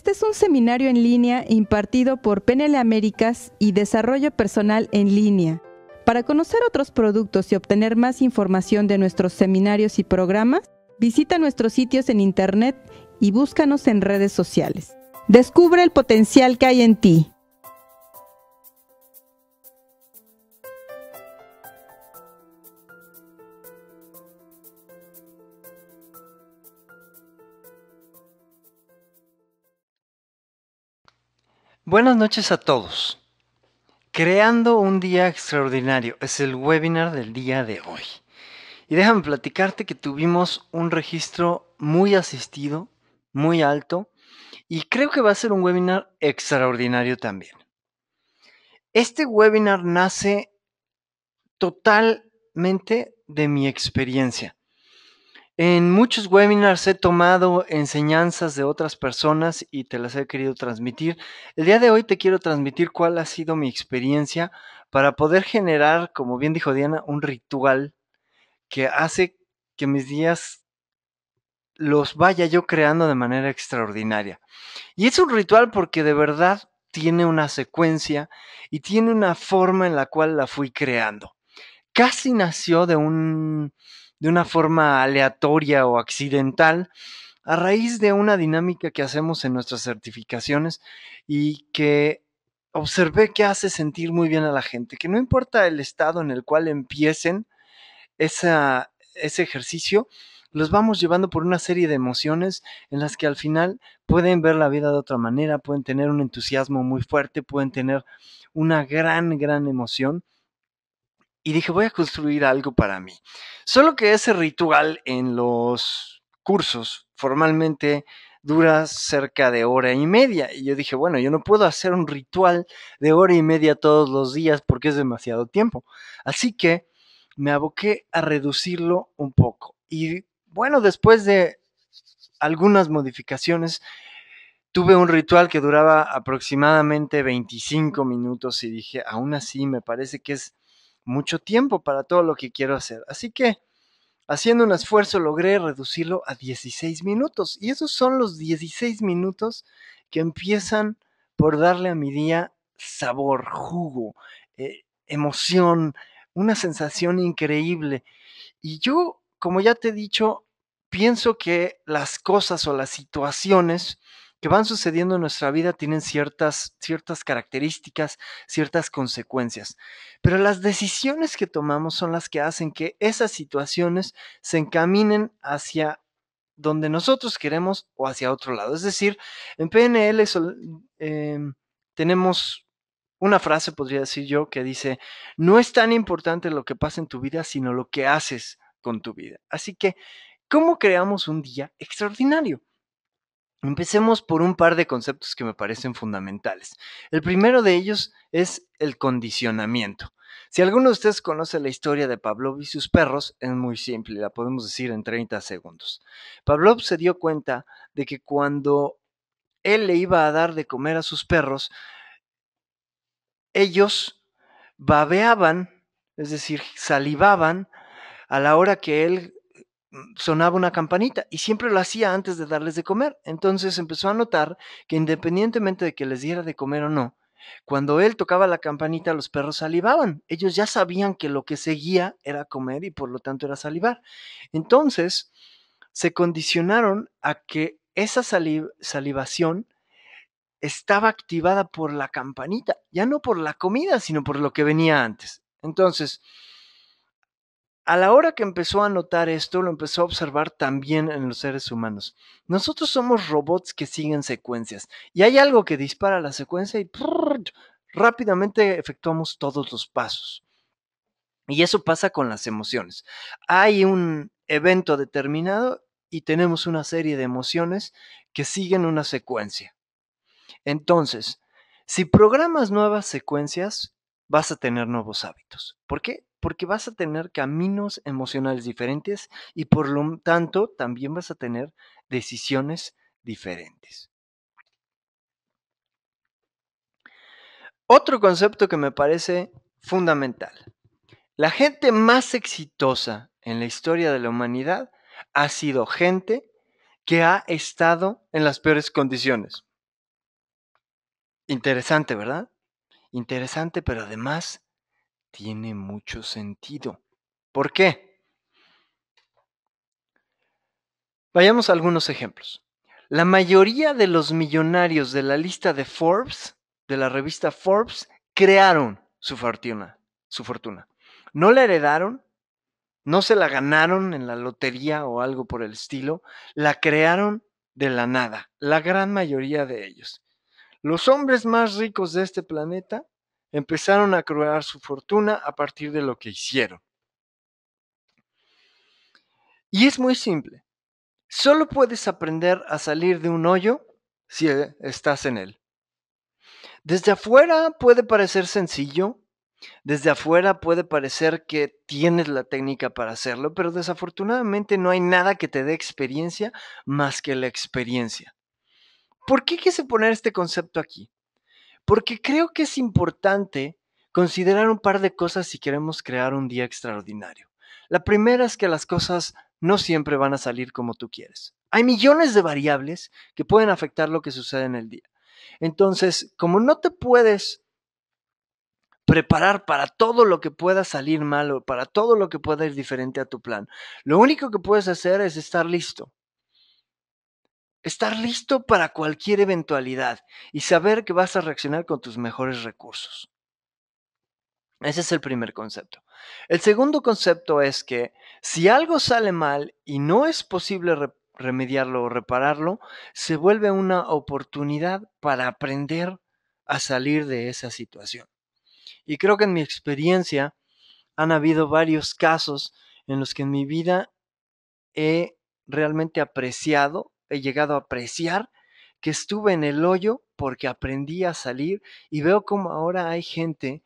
Este es un seminario en línea impartido por PNL Américas y Desarrollo Personal en Línea. Para conocer otros productos y obtener más información de nuestros seminarios y programas, visita nuestros sitios en internet y búscanos en redes sociales. Descubre el potencial que hay en ti. Buenas noches a todos. Creando un día extraordinario es el webinar del día de hoy. Y déjame platicarte que tuvimos un registro muy asistido, muy alto, y creo que va a ser un webinar extraordinario también. Este webinar nace totalmente de mi experiencia. En muchos webinars he tomado enseñanzas de otras personas y te las he querido transmitir. El día de hoy te quiero transmitir cuál ha sido mi experiencia para poder generar, como bien dijo Diana, un ritual que hace que mis días los vaya yo creando de manera extraordinaria. Y es un ritual porque de verdad tiene una secuencia y tiene una forma en la cual la fui creando. Casi nació de una forma aleatoria o accidental a raíz de una dinámica que hacemos en nuestras certificaciones y que observé que hace sentir muy bien a la gente, que no importa el estado en el cual empiecen ese ejercicio, los vamos llevando por una serie de emociones en las que al final pueden ver la vida de otra manera, pueden tener un entusiasmo muy fuerte, pueden tener una gran emoción. Y dije, voy a construir algo para mí. Solo que ese ritual en los cursos formalmente dura cerca de hora y media. Y yo dije, bueno, yo no puedo hacer un ritual de hora y media todos los días porque es demasiado tiempo. Así que me aboqué a reducirlo un poco. Y bueno, después de algunas modificaciones, tuve un ritual que duraba aproximadamente 25 minutos y dije, aún así me parece que es mucho tiempo para todo lo que quiero hacer. Así que, haciendo un esfuerzo, logré reducirlo a 16 minutos. Y esos son los 16 minutos que empiezan por darle a mi día sabor, jugo, emoción, una sensación increíble. Y yo, como ya te he dicho, pienso que las cosas o las situaciones que van sucediendo en nuestra vida tienen ciertas características, ciertas consecuencias. Pero las decisiones que tomamos son las que hacen que esas situaciones se encaminen hacia donde nosotros queremos o hacia otro lado. Es decir, en PNL tenemos una frase, podría decir yo, que dice, no es tan importante lo que pasa en tu vida, sino lo que haces con tu vida. Así que, ¿cómo creamos un día extraordinario? Empecemos por un par de conceptos que me parecen fundamentales. El primero de ellos es el condicionamiento. Si alguno de ustedes conoce la historia de Pavlov y sus perros, es muy simple, la podemos decir en 30 segundos. Pavlov se dio cuenta de que cuando él le iba a dar de comer a sus perros, ellos babeaban, es decir, salivaban a la hora que él sonaba una campanita y siempre lo hacía antes de darles de comer. Entonces empezó a notar que independientemente de que les diera de comer o no, cuando él tocaba la campanita los perros salivaban. Ellos ya sabían que lo que seguía era comer y por lo tanto era salivar. Entonces se condicionaron a que esa salivación estaba activada por la campanita, ya no por la comida, sino por lo que venía antes. Entonces, a la hora que empezó a notar esto, lo empezó a observar también en los seres humanos. Nosotros somos robots que siguen secuencias y hay algo que dispara la secuencia y rápidamente efectuamos todos los pasos. Y eso pasa con las emociones. Hay un evento determinado y tenemos una serie de emociones que siguen una secuencia. Entonces, si programas nuevas secuencias, vas a tener nuevos hábitos. ¿Por qué? Porque vas a tener caminos emocionales diferentes y por lo tanto también vas a tener decisiones diferentes. Otro concepto que me parece fundamental. La gente más exitosa en la historia de la humanidad ha sido gente que ha estado en las peores condiciones. Interesante, ¿verdad? Interesante, pero además tiene mucho sentido. ¿Por qué? Vayamos a algunos ejemplos. La mayoría de los millonarios de la lista de Forbes, de la revista Forbes, crearon su fortuna. No la heredaron, no se la ganaron en la lotería o algo por el estilo, la crearon de la nada, la gran mayoría de ellos. Los hombres más ricos de este planeta empezaron a crear su fortuna a partir de lo que hicieron. Y es muy simple. Solo puedes aprender a salir de un hoyo si estás en él. Desde afuera puede parecer sencillo, desde afuera puede parecer que tienes la técnica para hacerlo, pero desafortunadamente no hay nada que te dé experiencia más que la experiencia. ¿Por qué quise poner este concepto aquí? Porque creo que es importante considerar un par de cosas si queremos crear un día extraordinario. La primera es que las cosas no siempre van a salir como tú quieres. Hay millones de variables que pueden afectar lo que sucede en el día. Entonces, como no te puedes preparar para todo lo que pueda salir mal o para todo lo que pueda ir diferente a tu plan, lo único que puedes hacer es estar listo. Estar listo para cualquier eventualidad y saber que vas a reaccionar con tus mejores recursos. Ese es el primer concepto. El segundo concepto es que si algo sale mal y no es posible remediarlo o repararlo, se vuelve una oportunidad para aprender a salir de esa situación. Y creo que en mi experiencia han habido varios casos en los que en mi vida he realmente apreciado, he llegado a apreciar que estuve en el hoyo porque aprendí a salir y veo como ahora hay gente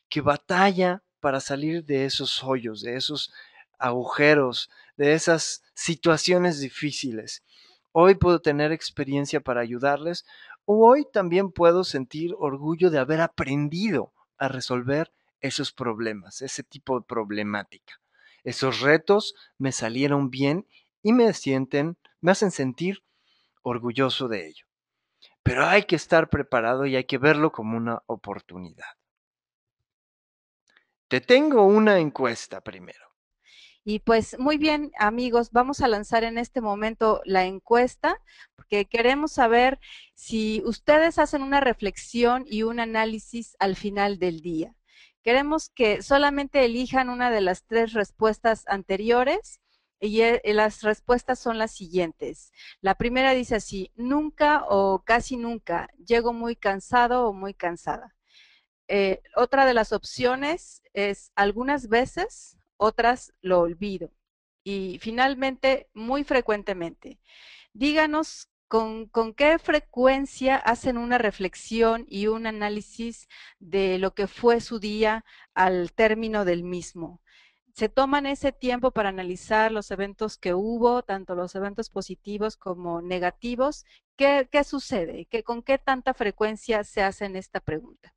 que batalla para salir de esos hoyos, de esos agujeros, de esas situaciones difíciles. Hoy puedo tener experiencia para ayudarles, o hoy también puedo sentir orgullo de haber aprendido a resolver esos problemas, ese tipo de problemática. Esos retos me salieron bien y me hacen sentir orgulloso de ello. Pero hay que estar preparado y hay que verlo como una oportunidad. Te tengo una encuesta primero. Y pues muy bien, amigos, vamos a lanzar en este momento la encuesta porque queremos saber si ustedes hacen una reflexión y un análisis al final del día. Queremos que solamente elijan una de las tres respuestas anteriores y las respuestas son las siguientes. La primera dice así: nunca o casi nunca llego muy cansado o muy cansada. Otra de las opciones es algunas veces, otras lo olvido. Y finalmente, muy frecuentemente. Díganos con qué frecuencia hacen una reflexión y un análisis de lo que fue su día al término del mismo. Se toman ese tiempo para analizar los eventos que hubo, tanto los eventos positivos como negativos. ¿Qué sucede? ¿Con qué tanta frecuencia se hacen esta pregunta?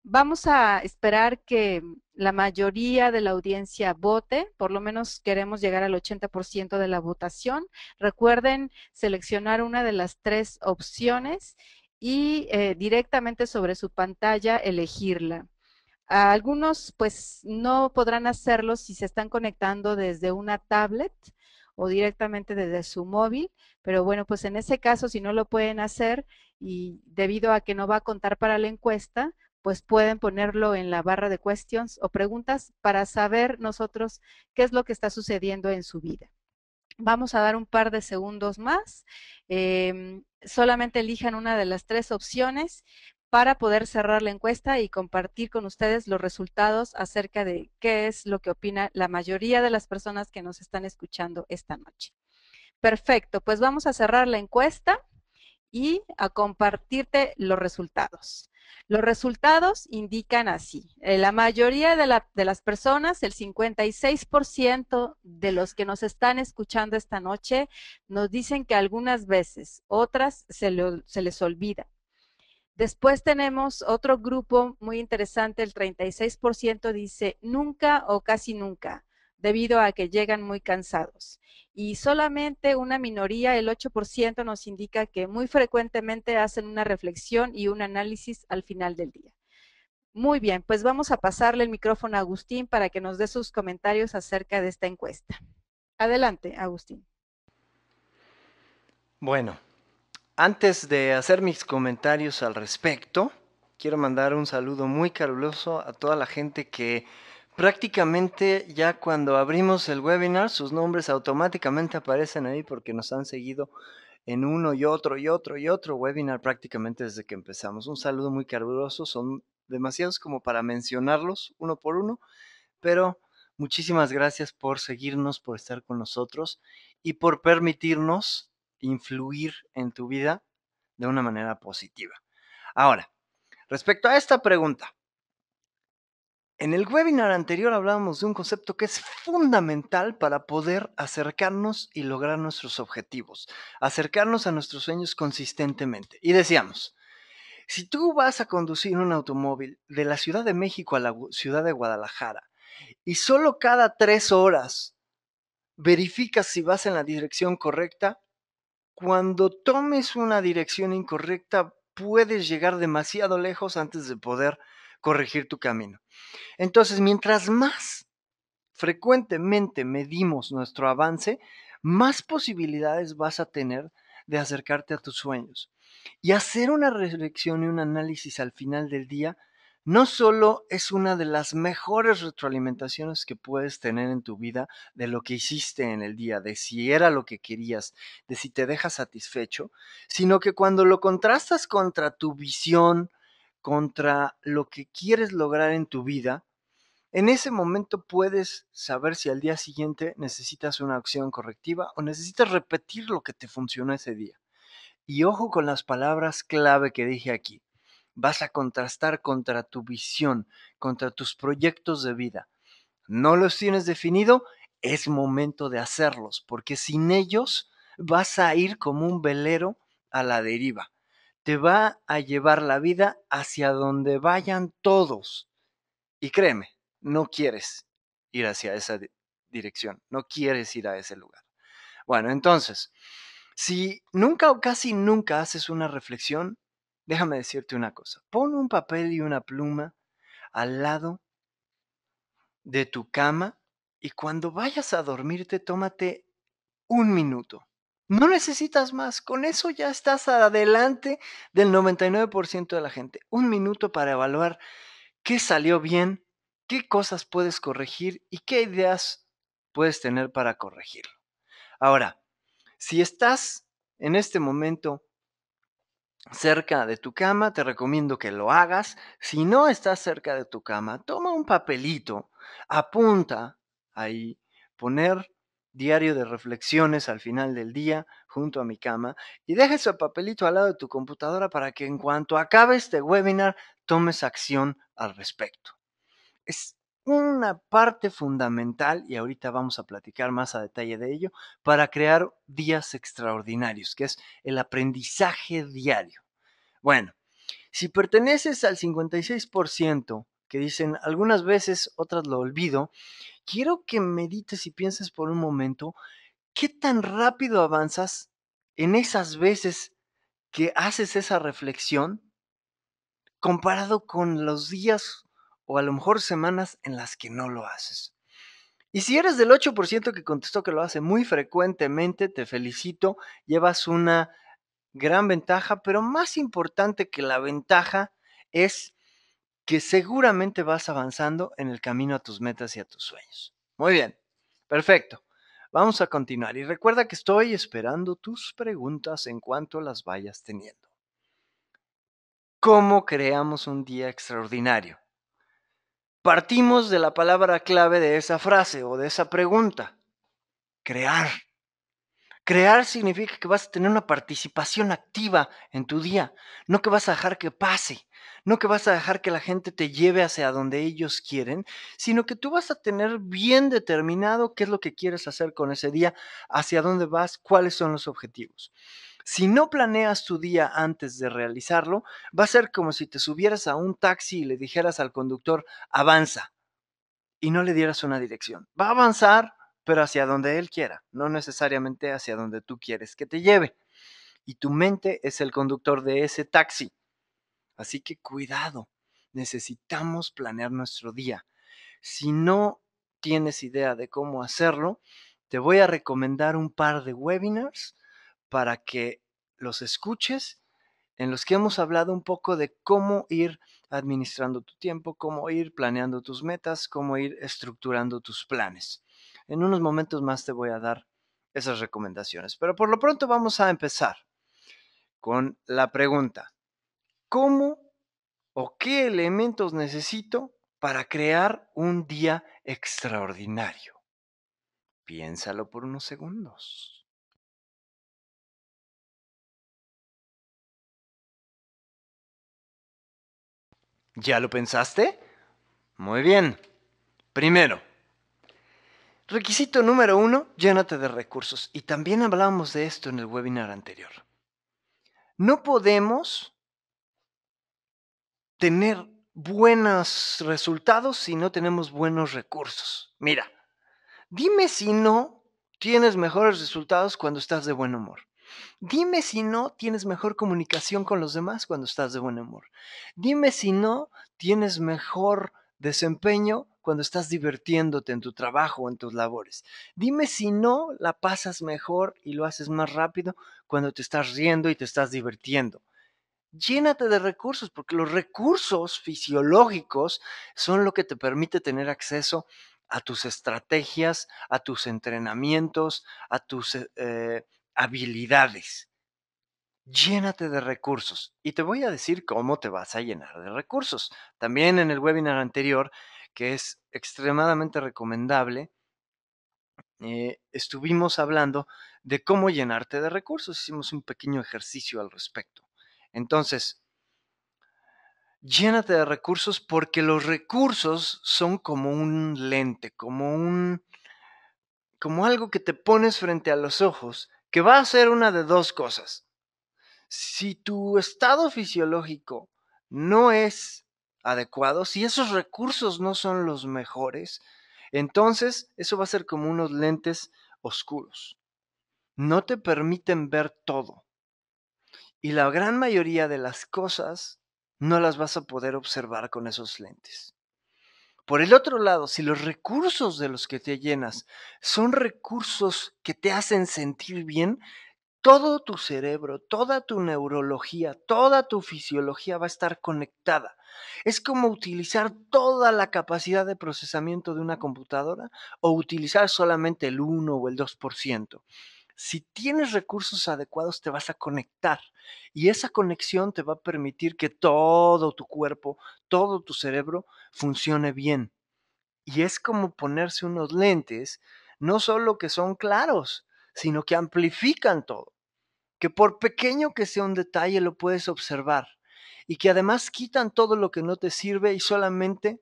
Vamos a esperar que la mayoría de la audiencia vote, por lo menos queremos llegar al 80% de la votación. Recuerden seleccionar una de las tres opciones y directamente sobre su pantalla elegirla. Algunos pues no podrán hacerlo si se están conectando desde una tablet o directamente desde su móvil, pero bueno, pues en ese caso, si no lo pueden hacer y debido a que no va a contar para la encuesta, pues pueden ponerlo en la barra de questions o preguntas para saber nosotros qué es lo que está sucediendo en su vida. Vamos a dar un par de segundos más. Solamente elijan una de las tres opciones para poder cerrar la encuesta y compartir con ustedes los resultados acerca de qué es lo que opina la mayoría de las personas que nos están escuchando esta noche. Perfecto, pues vamos a cerrar la encuesta y a compartirte los resultados. Los resultados indican así: la mayoría de las personas, el 56% de los que nos están escuchando esta noche, nos dicen que algunas veces, otras se les olvida. Después tenemos otro grupo muy interesante, el 36% dice nunca o casi nunca. debido a que llegan muy cansados. Y solamente una minoría, el 8%, nos indica que muy frecuentemente hacen una reflexión y un análisis al final del día. Muy bien, pues vamos a pasarle el micrófono a Agustín para que nos dé sus comentarios acerca de esta encuesta. Adelante, Agustín. Bueno, antes de hacer mis comentarios al respecto, quiero mandar un saludo muy caluroso a toda la gente que prácticamente ya cuando abrimos el webinar, sus nombres automáticamente aparecen ahí porque nos han seguido en uno y otro y otro y otro webinar prácticamente desde que empezamos. Un saludo muy caluroso, son demasiados como para mencionarlos uno por uno, pero muchísimas gracias por seguirnos, por estar con nosotros y por permitirnos influir en tu vida de una manera positiva. Ahora, respecto a esta pregunta, en el webinar anterior hablábamos de un concepto que es fundamental para poder acercarnos y lograr nuestros objetivos, acercarnos a nuestros sueños consistentemente. Y decíamos, si tú vas a conducir un automóvil de la Ciudad de México a la ciudad de Guadalajara y solo cada 3 horas verificas si vas en la dirección correcta, cuando tomes una dirección incorrecta puedes llegar demasiado lejos antes de poder corregir tu camino. Entonces, mientras más frecuentemente medimos nuestro avance, más posibilidades vas a tener de acercarte a tus sueños. Y hacer una reflexión y un análisis al final del día no solo es una de las mejores retroalimentaciones que puedes tener en tu vida de lo que hiciste en el día, de si era lo que querías, de si te deja satisfecho, sino que cuando lo contrastas contra tu visión, contra lo que quieres lograr en tu vida, en ese momento puedes saber si al día siguiente necesitas una acción correctiva o necesitas repetir lo que te funcionó ese día. Y ojo con las palabras clave que dije aquí. Vas a contrastar contra tu visión, contra tus proyectos de vida. ¿No los tienes definido? Es momento de hacerlos, porque sin ellos vas a ir como un velero a la deriva. Te va a llevar la vida hacia donde vayan todos. Y créeme, no quieres ir hacia esa dirección, no quieres ir a ese lugar. Bueno, entonces, si nunca o casi nunca haces una reflexión, déjame decirte una cosa. Pon un papel y una pluma al lado de tu cama y cuando vayas a dormirte, tómate un minuto. No necesitas más, con eso ya estás adelante del 99% de la gente. Un minuto para evaluar qué salió bien, qué cosas puedes corregir y qué ideas puedes tener para corregirlo. Ahora, si estás en este momento cerca de tu cama, te recomiendo que lo hagas. Si no estás cerca de tu cama, toma un papelito, apunta ahí, poner diario de reflexiones al final del día junto a mi cama y deja ese papelito al lado de tu computadora para que en cuanto acabe este webinar tomes acción al respecto. Es una parte fundamental, y ahorita vamos a platicar más a detalle de ello, para crear días extraordinarios, que es el aprendizaje diario. Bueno, si perteneces al 56% que dicen algunas veces, otras lo olvido, quiero que medites y pienses por un momento qué tan rápido avanzas en esas veces que haces esa reflexión comparado con los días o a lo mejor semanas en las que no lo haces. Y si eres del 8% que contestó que lo hace muy frecuentemente, te felicito, llevas una gran ventaja, pero más importante que la ventaja es que seguramente vas avanzando en el camino a tus metas y a tus sueños. Muy bien, perfecto. Vamos a continuar y recuerda que estoy esperando tus preguntas en cuanto las vayas teniendo. ¿Cómo creamos un día extraordinario? Partimos de la palabra clave de esa frase o de esa pregunta, crear. Crear significa que vas a tener una participación activa en tu día, no que vas a dejar que pase, no que vas a dejar que la gente te lleve hacia donde ellos quieren, sino que tú vas a tener bien determinado qué es lo que quieres hacer con ese día, hacia dónde vas, cuáles son los objetivos. Si no planeas tu día antes de realizarlo, va a ser como si te subieras a un taxi y le dijeras al conductor, avanza, y no le dieras una dirección. Va a avanzar, pero hacia donde él quiera, no necesariamente hacia donde tú quieres que te lleve. Y tu mente es el conductor de ese taxi. Así que cuidado, necesitamos planear nuestro día. Si no tienes idea de cómo hacerlo, te voy a recomendar un par de webinars para que los escuches, en los que hemos hablado un poco de cómo ir administrando tu tiempo, cómo ir planeando tus metas, cómo ir estructurando tus planes. En unos momentos más te voy a dar esas recomendaciones, pero por lo pronto vamos a empezar con la pregunta: ¿cómo o qué elementos necesito para crear un día extraordinario? Piénsalo por unos segundos. ¿Ya lo pensaste? Muy bien. Primero, requisito número 1, llénate de recursos. Y también hablábamos de esto en el webinar anterior. No podemos tener buenos resultados si no tenemos buenos recursos. Mira, dime si no tienes mejores resultados cuando estás de buen humor. Dime si no tienes mejor comunicación con los demás cuando estás de buen humor. Dime si no tienes mejor desempeño cuando estás divirtiéndote en tu trabajo o en tus labores. Dime si no la pasas mejor y lo haces más rápido cuando te estás riendo y te estás divirtiendo. Llénate de recursos, porque los recursos fisiológicos son lo que te permite tener acceso a tus estrategias, a tus entrenamientos, a tus habilidades. Llénate de recursos y te voy a decir cómo te vas a llenar de recursos. También en el webinar anterior, que es extremadamente recomendable, estuvimos hablando de cómo llenarte de recursos. Hicimos un pequeño ejercicio al respecto. Entonces, llénate de recursos, porque los recursos son como un lente, como algo que te pones frente a los ojos, que va a hacer una de dos cosas. Si tu estado fisiológico no es adecuado, si esos recursos no son los mejores, entonces eso va a ser como unos lentes oscuros. No te permiten ver todo. Y la gran mayoría de las cosas no las vas a poder observar con esos lentes. Por el otro lado, si los recursos de los que te llenas son recursos que te hacen sentir bien, todo tu cerebro, toda tu neurología, toda tu fisiología va a estar conectada. Es como utilizar toda la capacidad de procesamiento de una computadora o utilizar solamente el 1 o el 2%. Si tienes recursos adecuados, te vas a conectar y esa conexión te va a permitir que todo tu cuerpo, todo tu cerebro funcione bien. Y es como ponerse unos lentes, no solo que son claros, sino que amplifican todo, que por pequeño que sea un detalle lo puedes observar y que además quitan todo lo que no te sirve y solamente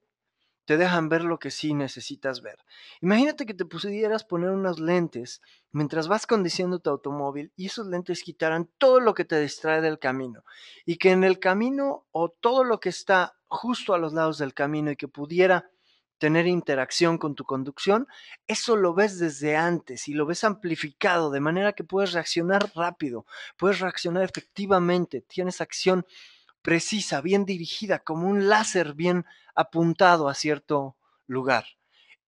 te dejan ver lo que sí necesitas ver. Imagínate que te pudieras poner unos lentes mientras vas conduciendo tu automóvil y esos lentes quitaran todo lo que te distrae del camino y que en el camino o todo lo que está justo a los lados del camino y que pudiera tener interacción con tu conducción, eso lo ves desde antes y lo ves amplificado de manera que puedes reaccionar rápido, puedes reaccionar efectivamente, tienes acción precisa, bien dirigida, como un láser bien apuntado a cierto lugar.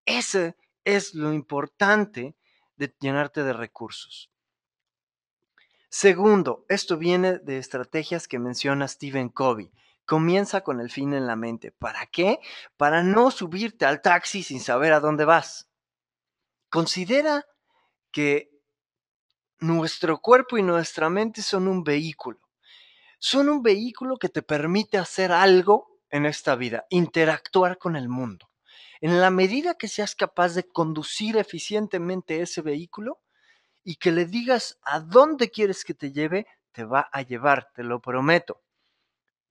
Ese es lo importante de llenarte de recursos. Segundo, esto viene de estrategias que menciona Stephen Covey. Comienza con el fin en la mente. ¿Para qué? Para no subirte al taxi sin saber a dónde vas. Considera que nuestro cuerpo y nuestra mente son un vehículo. Son un vehículo que te permite hacer algo en esta vida, interactuar con el mundo. En la medida que seas capaz de conducir eficientemente ese vehículo y que le digas a dónde quieres que te lleve, te va a llevar, te lo prometo.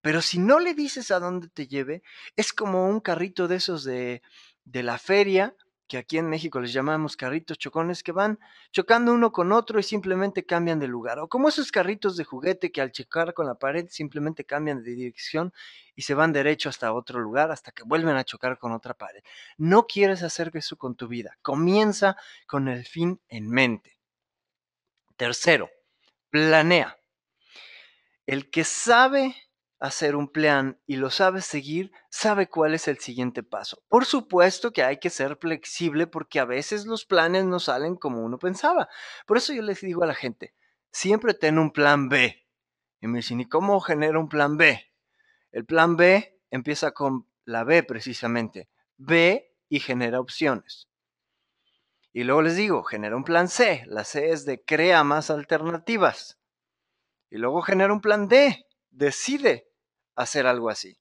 Pero si no le dices a dónde te lleve, es como un carrito de esos de la feria que aquí en México les llamamos carritos chocones, que van chocando uno con otro y simplemente cambian de lugar. O como esos carritos de juguete que al chocar con la pared simplemente cambian de dirección y se van derecho hasta otro lugar hasta que vuelven a chocar con otra pared. No quieres hacer eso con tu vida. Comienza con el fin en mente. Tercero, planea. El que sabe hacer un plan y lo sabe seguir, sabe cuál es el siguiente paso. Por supuesto que hay que ser flexible porque a veces los planes no salen como uno pensaba. Por eso yo les digo a la gente, siempre ten un plan B. Y me dicen, ¿y cómo genero un plan B? El plan B empieza con la B precisamente. B y genera opciones. Y luego les digo, genera un plan C. La C es de crea más alternativas. Y luego genera un plan D. Decide hacer algo así.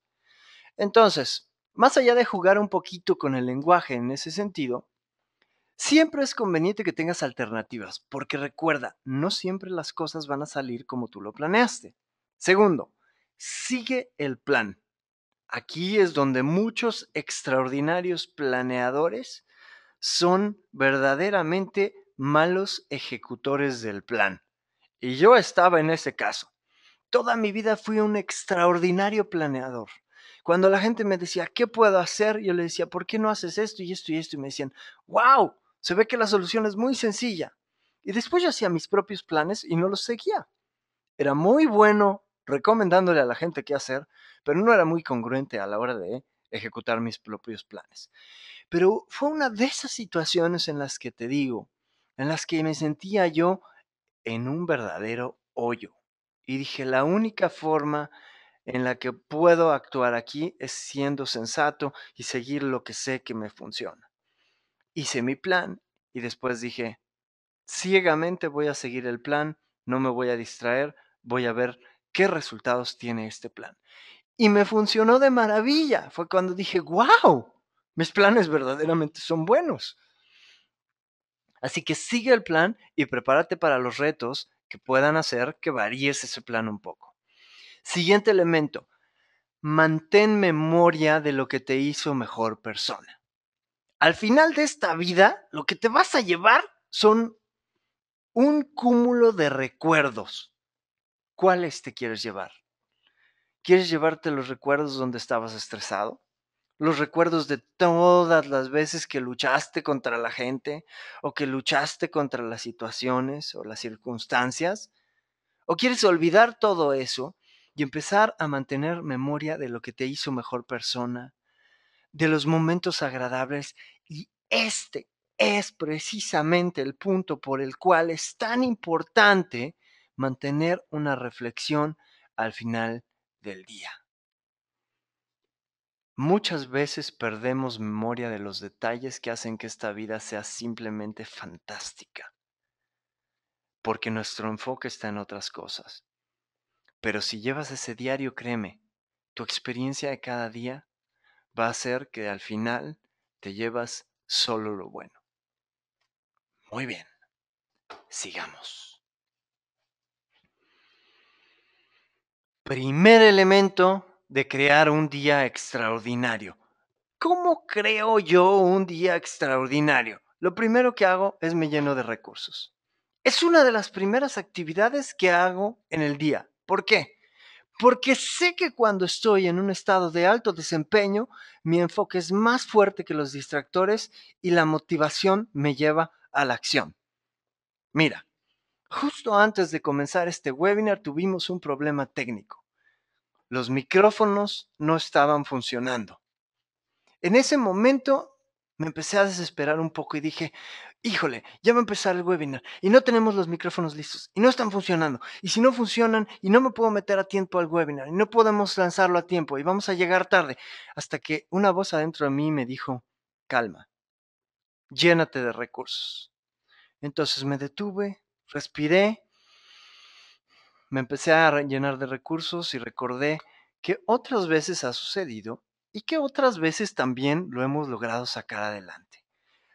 Entonces, más allá de jugar un poquito con el lenguaje en ese sentido, siempre es conveniente que tengas alternativas, porque recuerda, no siempre las cosas van a salir como tú lo planeaste. Segundo, sigue el plan. Aquí es donde muchos extraordinarios planeadores son verdaderamente malos ejecutores del plan. Y yo estaba en ese caso. Toda mi vida fui un extraordinario planeador. Cuando la gente me decía, ¿qué puedo hacer? Yo le decía, ¿por qué no haces esto y esto y esto? Y me decían, wow, se ve que la solución es muy sencilla. Y después yo hacía mis propios planes y no los seguía. Era muy bueno recomendándole a la gente qué hacer, pero no era muy congruente a la hora de ejecutar mis propios planes. Pero fue una de esas situaciones en las que te digo, en las que me sentía yo en un verdadero hoyo. Y dije, la única forma en la que puedo actuar aquí es siendo sensato y seguir lo que sé que me funciona. Hice mi plan y después dije, ciegamente voy a seguir el plan, no me voy a distraer, voy a ver qué resultados tiene este plan. Y me funcionó de maravilla. Fue cuando dije, wow, mis planes verdaderamente son buenos. Así que sigue el plan y prepárate para los retos que puedan hacer que varíes ese plan un poco. Siguiente elemento, mantén memoria de lo que te hizo mejor persona. Al final de esta vida, lo que te vas a llevar son un cúmulo de recuerdos. ¿Cuáles te quieres llevar? ¿Quieres llevarte los recuerdos donde estabas estresado? Los recuerdos de todas las veces que luchaste contra la gente o que luchaste contra las situaciones o las circunstancias. ¿O quieres olvidar todo eso y empezar a mantener memoria de lo que te hizo mejor persona, de los momentos agradables? Y este es precisamente el punto por el cual es tan importante mantener una reflexión al final del día. Muchas veces perdemos memoria de los detalles que hacen que esta vida sea simplemente fantástica, porque nuestro enfoque está en otras cosas. Pero si llevas ese diario, créeme, tu experiencia de cada día va a ser que al final te llevas solo lo bueno. Muy bien, sigamos. Primer elemento de crear un día extraordinario. ¿Cómo creo yo un día extraordinario? Lo primero que hago es me lleno de recursos. Es una de las primeras actividades que hago en el día. ¿Por qué? Porque sé que cuando estoy en un estado de alto desempeño, mi enfoque es más fuerte que los distractores y la motivación me lleva a la acción. Mira, justo antes de comenzar este webinar tuvimos un problema técnico. Los micrófonos no estaban funcionando. En ese momento me empecé a desesperar un poco y dije, híjole, ya va a empezar el webinar y no tenemos los micrófonos listos y no están funcionando. Y si no funcionan y no me puedo meter a tiempo al webinar y no podemos lanzarlo a tiempo y vamos a llegar tarde, hasta que una voz adentro de mí me dijo, calma, llénate de recursos. Entonces me detuve, respiré, me empecé a llenar de recursos y recordé que otras veces ha sucedido y que otras veces también lo hemos logrado sacar adelante.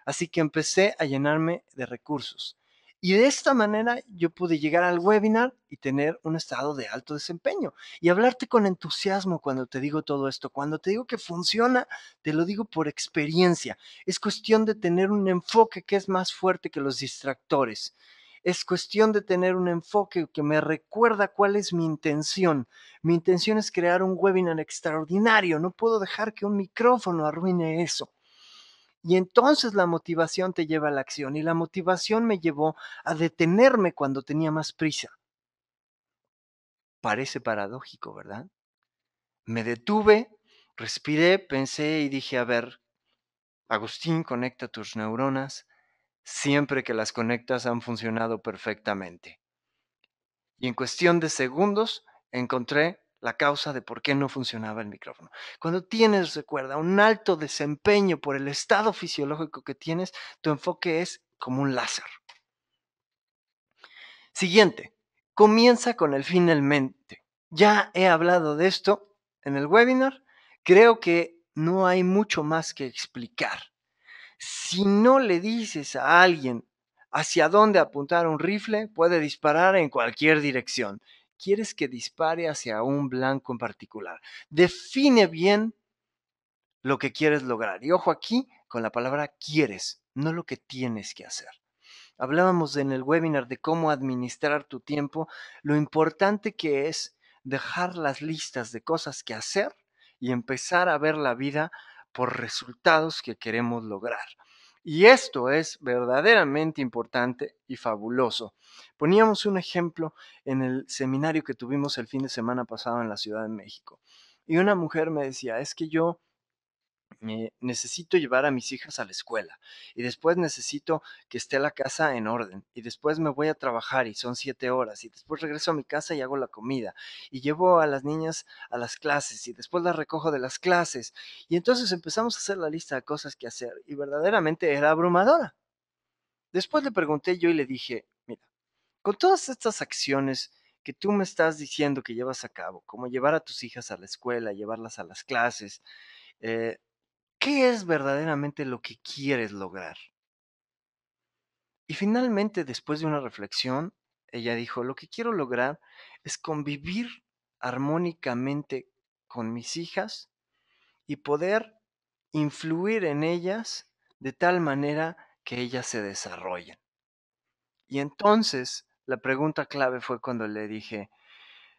Así que empecé a llenarme de recursos Y de esta manera yo pude llegar al webinar y tener un estado de alto desempeño y hablarte con entusiasmo cuando te digo todo esto. Cuando te digo que funciona, te lo digo por experiencia. Es cuestión de tener un enfoque que es más fuerte que los distractores. Es cuestión de tener un enfoque que me recuerda cuál es mi intención. Mi intención es crear un webinar extraordinario. No puedo dejar que un micrófono arruine eso. Y entonces la motivación te lleva a la acción y la motivación me llevó a detenerme cuando tenía más prisa. Parece paradójico, ¿verdad? Me detuve, respiré, pensé y dije, a ver, Agustín, conecta tus neuronas. Siempre que las conectas han funcionado perfectamente. Y en cuestión de segundos encontré la causa de por qué no funcionaba el micrófono. Cuando tienes, recuerda, un alto desempeño por el estado fisiológico que tienes, tu enfoque es como un láser. Siguiente, comienza con el fin en mente. Ya he hablado de esto en el webinar. Creo que no hay mucho más que explicar. Si no le dices a alguien hacia dónde apuntar un rifle, puede disparar en cualquier dirección. Quieres que dispare hacia un blanco en particular. Define bien lo que quieres lograr. Y ojo aquí con la palabra quieres, no lo que tienes que hacer. Hablábamos en el webinar de cómo administrar tu tiempo, lo importante que es dejar las listas de cosas que hacer y empezar a ver la vida por resultados que queremos lograr. Y esto es verdaderamente importante y fabuloso. Poníamos un ejemplo en el seminario que tuvimos el fin de semana pasado en la Ciudad de México. Y una mujer me decía, es que yo necesito llevar a mis hijas a la escuela y después necesito que esté la casa en orden y después me voy a trabajar y son 7 horas y después regreso a mi casa y hago la comida y llevo a las niñas a las clases y después las recojo de las clases y entonces empezamos a hacer la lista de cosas que hacer y verdaderamente era abrumadora. Después le pregunté yo y le dije, mira, con todas estas acciones que tú me estás diciendo que llevas a cabo, como llevar a tus hijas a la escuela, llevarlas a las clases, eh, ¿qué es verdaderamente lo que quieres lograr? Y finalmente, después de una reflexión, ella dijo, lo que quiero lograr es convivir armónicamente con mis hijas y poder influir en ellas de tal manera que ellas se desarrollen. Y entonces la pregunta clave fue cuando le dije,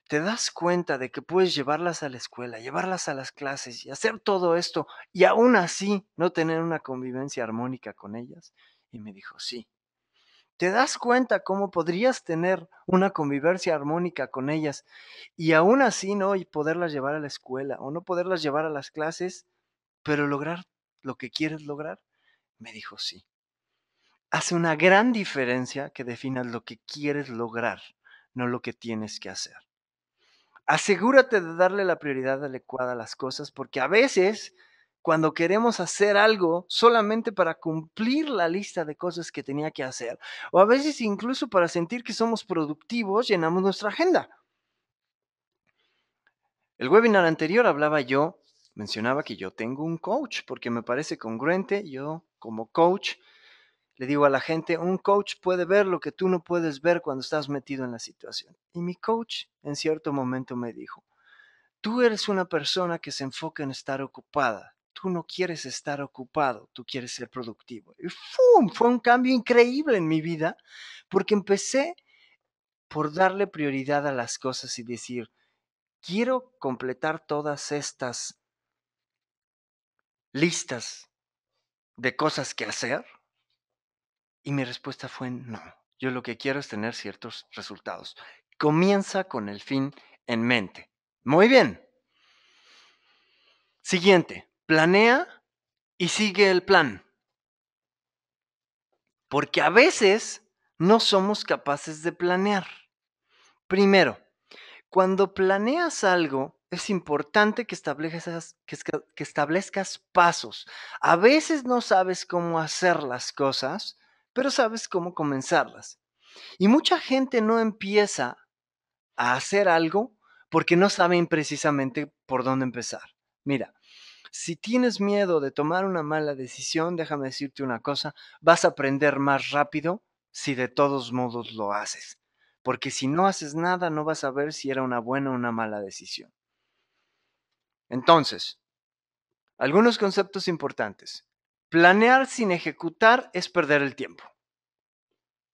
¿te das cuenta de que puedes llevarlas a la escuela, llevarlas a las clases y hacer todo esto y aún así no tener una convivencia armónica con ellas? Y me dijo, sí. ¿Te das cuenta cómo podrías tener una convivencia armónica con ellas y aún así no y poderlas llevar a la escuela o no poderlas llevar a las clases, pero lograr lo que quieres lograr? Me dijo, sí. Hace una gran diferencia que definas lo que quieres lograr, no lo que tienes que hacer. Asegúrate de darle la prioridad adecuada a las cosas, porque a veces cuando queremos hacer algo solamente para cumplir la lista de cosas que tenía que hacer, o a veces incluso para sentir que somos productivos, llenamos nuestra agenda. El webinar anterior mencionaba que yo tengo un coach, porque me parece congruente, yo como coach le digo a la gente, un coach puede ver lo que tú no puedes ver cuando estás metido en la situación. Y mi coach en cierto momento me dijo, tú eres una persona que se enfoca en estar ocupada. Tú no quieres estar ocupado, tú quieres ser productivo. Y ¡fum! Fue un cambio increíble en mi vida porque empecé por darle prioridad a las cosas y decir, quiero completar todas estas listas de cosas que hacer. Y mi respuesta fue no. Yo lo que quiero es tener ciertos resultados. Comienza con el fin en mente. Muy bien. Siguiente, planea y sigue el plan. Porque a veces no somos capaces de planear. Primero, cuando planeas algo, es importante que establezcas pasos. A veces no sabes cómo hacer las cosas, pero sabes cómo comenzarlas. Y mucha gente no empieza a hacer algo porque no saben precisamente por dónde empezar. Mira, si tienes miedo de tomar una mala decisión, déjame decirte una cosa, vas a aprender más rápido si de todos modos lo haces. Porque si no haces nada, no vas a ver si era una buena o una mala decisión. Entonces, algunos conceptos importantes. Planear sin ejecutar es perder el tiempo.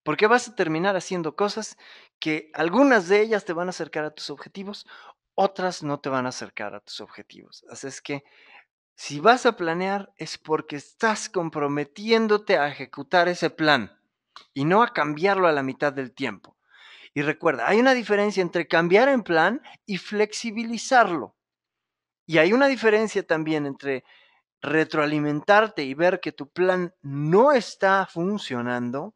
Porque vas a terminar haciendo cosas que algunas de ellas te van a acercar a tus objetivos, otras no te van a acercar a tus objetivos. Así es que si vas a planear es porque estás comprometiéndote a ejecutar ese plan y no a cambiarlo a la mitad del tiempo. Y recuerda, hay una diferencia entre cambiar en plan y flexibilizarlo. Y hay una diferencia también entre retroalimentarte y ver que tu plan no está funcionando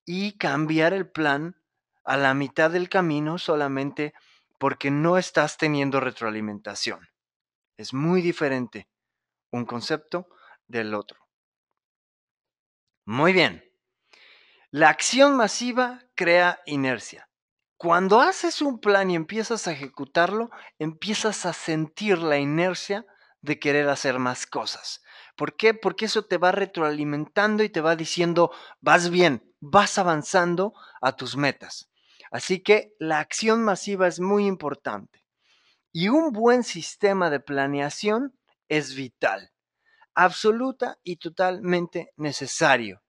y cambiar el plan a la mitad del camino solamente porque no estás teniendo retroalimentación. Es muy diferente un concepto del otro. Muy bien. La acción masiva crea inercia. Cuando haces un plan y empiezas a ejecutarlo, empiezas a sentir la inercia de querer hacer más cosas. ¿Por qué? Porque eso te va retroalimentando y te va diciendo, vas bien, vas avanzando a tus metas. Así que la acción masiva es muy importante. Y un buen sistema de planeación es vital, absoluta y totalmente necesario.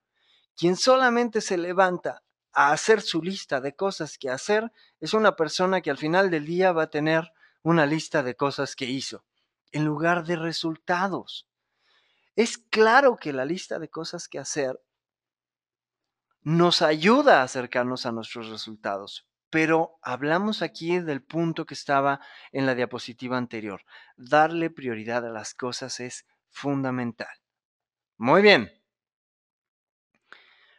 Quien solamente se levanta a hacer su lista de cosas que hacer es una persona que al final del día va a tener una lista de cosas que hizo, en lugar de resultados. Es claro que la lista de cosas que hacer nos ayuda a acercarnos a nuestros resultados, pero hablamos aquí del punto que estaba en la diapositiva anterior. Darle prioridad a las cosas es fundamental. Muy bien.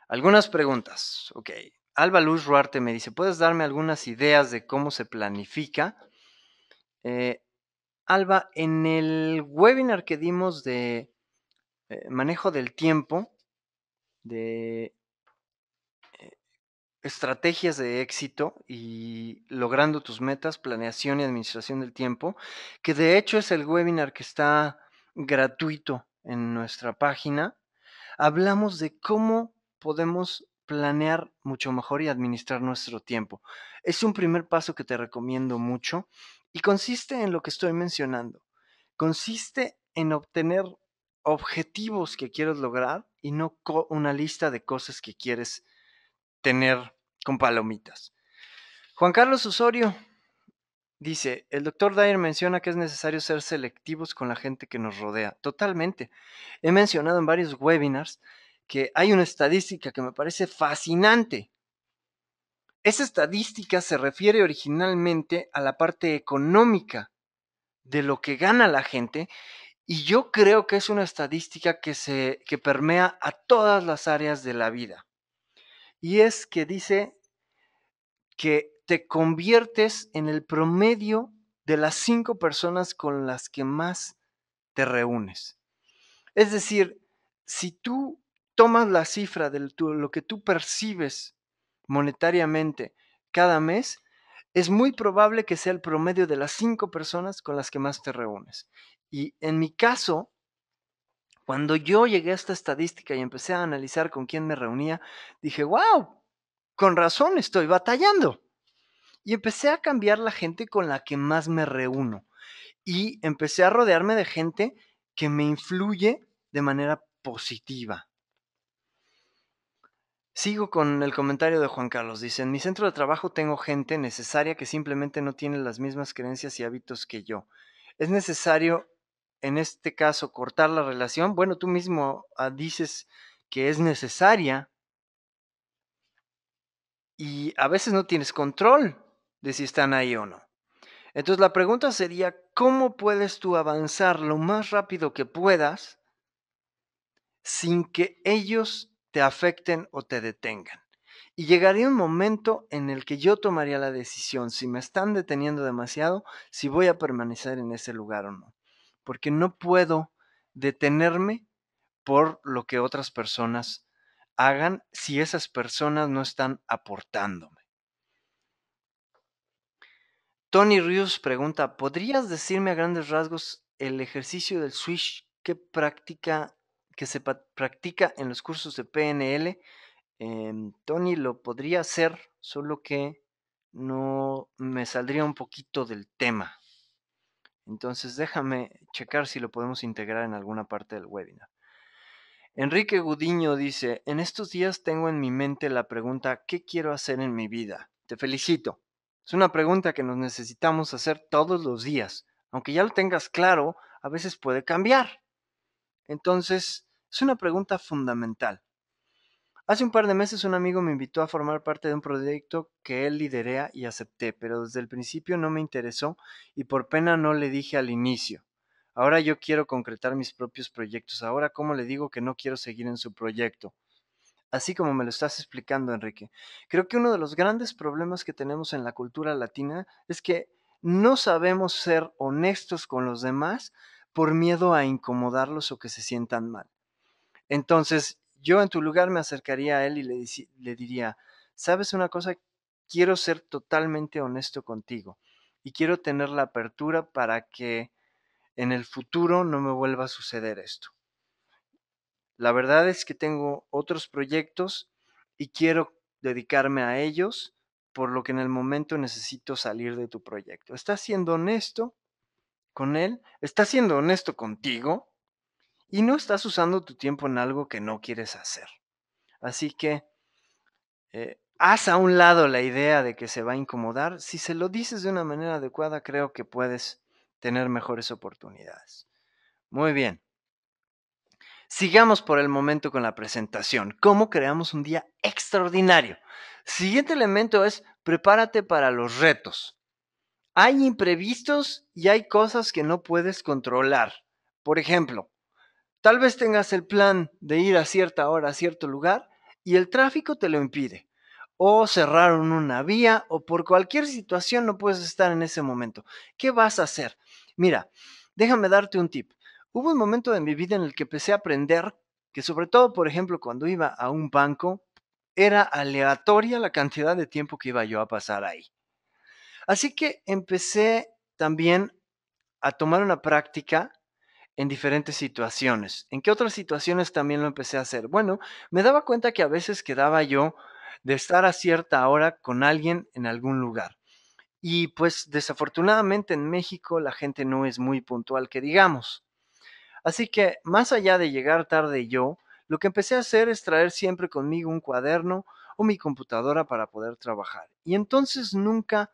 Algunas preguntas. Ok. Alba Luz Ruarte me dice, ¿puedes darme algunas ideas de cómo se planifica? Alba, en el webinar que dimos de manejo del tiempo, de estrategias de éxito y logrando tus metas, planeación y administración del tiempo, que de hecho es el webinar que está gratuito en nuestra página, hablamos de cómo podemos planear mucho mejor y administrar nuestro tiempo. Es un primer paso que te recomiendo mucho y consiste en lo que estoy mencionando. Consiste en obtener objetivos que quieres lograr y no una lista de cosas que quieres tener con palomitas. Juan Carlos Osorio dice, el doctor Dyer menciona que es necesario ser selectivos con la gente que nos rodea. Totalmente. He mencionado en varios webinars que hay una estadística que me parece fascinante. Esa estadística se refiere originalmente a la parte económica de lo que gana la gente y yo creo que es una estadística que permea a todas las áreas de la vida. Y es que dice que te conviertes en el promedio de las 5 personas con las que más te reúnes. Es decir, si tú tomas la cifra de lo que tú percibes monetariamente cada mes, es muy probable que sea el promedio de las 5 personas con las que más te reúnes. Y en mi caso, cuando yo llegué a esta estadística y empecé a analizar con quién me reunía, dije, wow, con razón estoy batallando. Y empecé a cambiar la gente con la que más me reúno. Y empecé a rodearme de gente que me influye de manera positiva. Sigo con el comentario de Juan Carlos. Dice, en mi centro de trabajo tengo gente necesaria que simplemente no tiene las mismas creencias y hábitos que yo. ¿Es necesario, en este caso, cortar la relación? Bueno, tú mismo dices que es necesaria y a veces no tienes control de si están ahí o no. Entonces la pregunta sería, ¿cómo puedes tú avanzar lo más rápido que puedas sin que ellos te afecten o te detengan? Y llegaría un momento en el que yo tomaría la decisión, si me están deteniendo demasiado, si voy a permanecer en ese lugar o no. Porque no puedo detenerme por lo que otras personas hagan si esas personas no están aportándome. Tony Rius pregunta, ¿podrías decirme a grandes rasgos el ejercicio del switch que se practica en los cursos de PNL? Tony lo podría hacer, solo que no me saldría un poquito del tema. Entonces déjame checar si lo podemos integrar en alguna parte del webinar. Enrique Gudiño dice, en estos días tengo en mi mente la pregunta, ¿qué quiero hacer en mi vida? Te felicito. Es una pregunta que nos necesitamos hacer todos los días. Aunque ya lo tengas claro, a veces puede cambiar. Entonces, es una pregunta fundamental. Hace un par de meses un amigo me invitó a formar parte de un proyecto que él liderea y acepté, pero desde el principio no me interesó y por pena no le dije al inicio. Ahora yo quiero concretar mis propios proyectos. Ahora, ¿cómo le digo que no quiero seguir en su proyecto? Así como me lo estás explicando, Enrique. Creo que uno de los grandes problemas que tenemos en la cultura latina es que no sabemos ser honestos con los demás por miedo a incomodarlos o que se sientan mal. Entonces, yo en tu lugar me acercaría a él y le diría, ¿sabes una cosa? Quiero ser totalmente honesto contigo y quiero tener la apertura para que en el futuro no me vuelva a suceder esto. La verdad es que tengo otros proyectos y quiero dedicarme a ellos, por lo que en el momento necesito salir de tu proyecto. ¿Estás siendo honesto con él? ¿Estás siendo honesto contigo? Y no estás usando tu tiempo en algo que no quieres hacer. Así que haz a un lado la idea de que se va a incomodar. Si se lo dices de una manera adecuada, creo que puedes tener mejores oportunidades. Muy bien. Sigamos por el momento con la presentación. ¿Cómo creamos un día extraordinario? Siguiente elemento es prepárate para los retos. Hay imprevistos y hay cosas que no puedes controlar. Por ejemplo, tal vez tengas el plan de ir a cierta hora a cierto lugar y el tráfico te lo impide. O cerraron una vía o por cualquier situación no puedes estar en ese momento. ¿Qué vas a hacer? Mira, déjame darte un tip. Hubo un momento de mi vida en el que empecé a aprender que sobre todo, por ejemplo, cuando iba a un banco, era aleatoria la cantidad de tiempo que iba yo a pasar ahí. Así que empecé también a tomar una práctica en diferentes situaciones. ¿En qué otras situaciones también lo empecé a hacer? Bueno, me daba cuenta que a veces quedaba yo de estar a cierta hora con alguien en algún lugar. Y pues desafortunadamente en México la gente no es muy puntual, que digamos. Así que más allá de llegar tarde yo, lo que empecé a hacer es traer siempre conmigo un cuaderno o mi computadora para poder trabajar. Y entonces nunca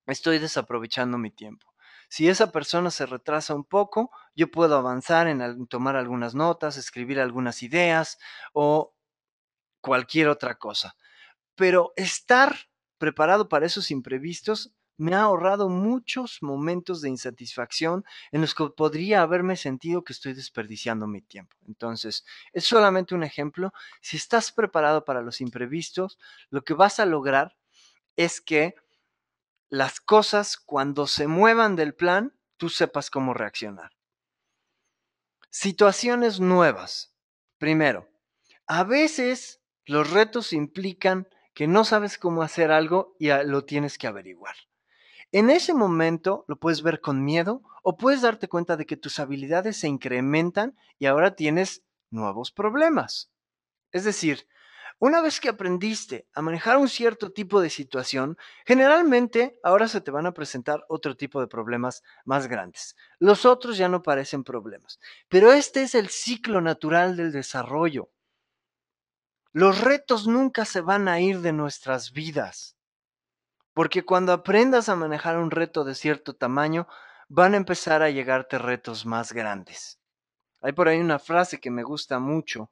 estoy desaprovechando mi tiempo. Si esa persona se retrasa un poco, yo puedo avanzar en tomar algunas notas, escribir algunas ideas o cualquier otra cosa. Pero estar preparado para esos imprevistos me ha ahorrado muchos momentos de insatisfacción en los que podría haberme sentido que estoy desperdiciando mi tiempo. Entonces, es solamente un ejemplo. Si estás preparado para los imprevistos, lo que vas a lograr es que las cosas cuando se muevan del plan, tú sepas cómo reaccionar. Situaciones nuevas. Primero, a veces los retos implican que no sabes cómo hacer algo y lo tienes que averiguar. En ese momento lo puedes ver con miedo o puedes darte cuenta de que tus habilidades se incrementan y ahora tienes nuevos problemas. Es decir, una vez que aprendiste a manejar un cierto tipo de situación, generalmente ahora se te van a presentar otro tipo de problemas más grandes. Los otros ya no parecen problemas, pero este es el ciclo natural del desarrollo. Los retos nunca se van a ir de nuestras vidas, porque cuando aprendas a manejar un reto de cierto tamaño, van a empezar a llegarte retos más grandes. Hay por ahí una frase que me gusta mucho,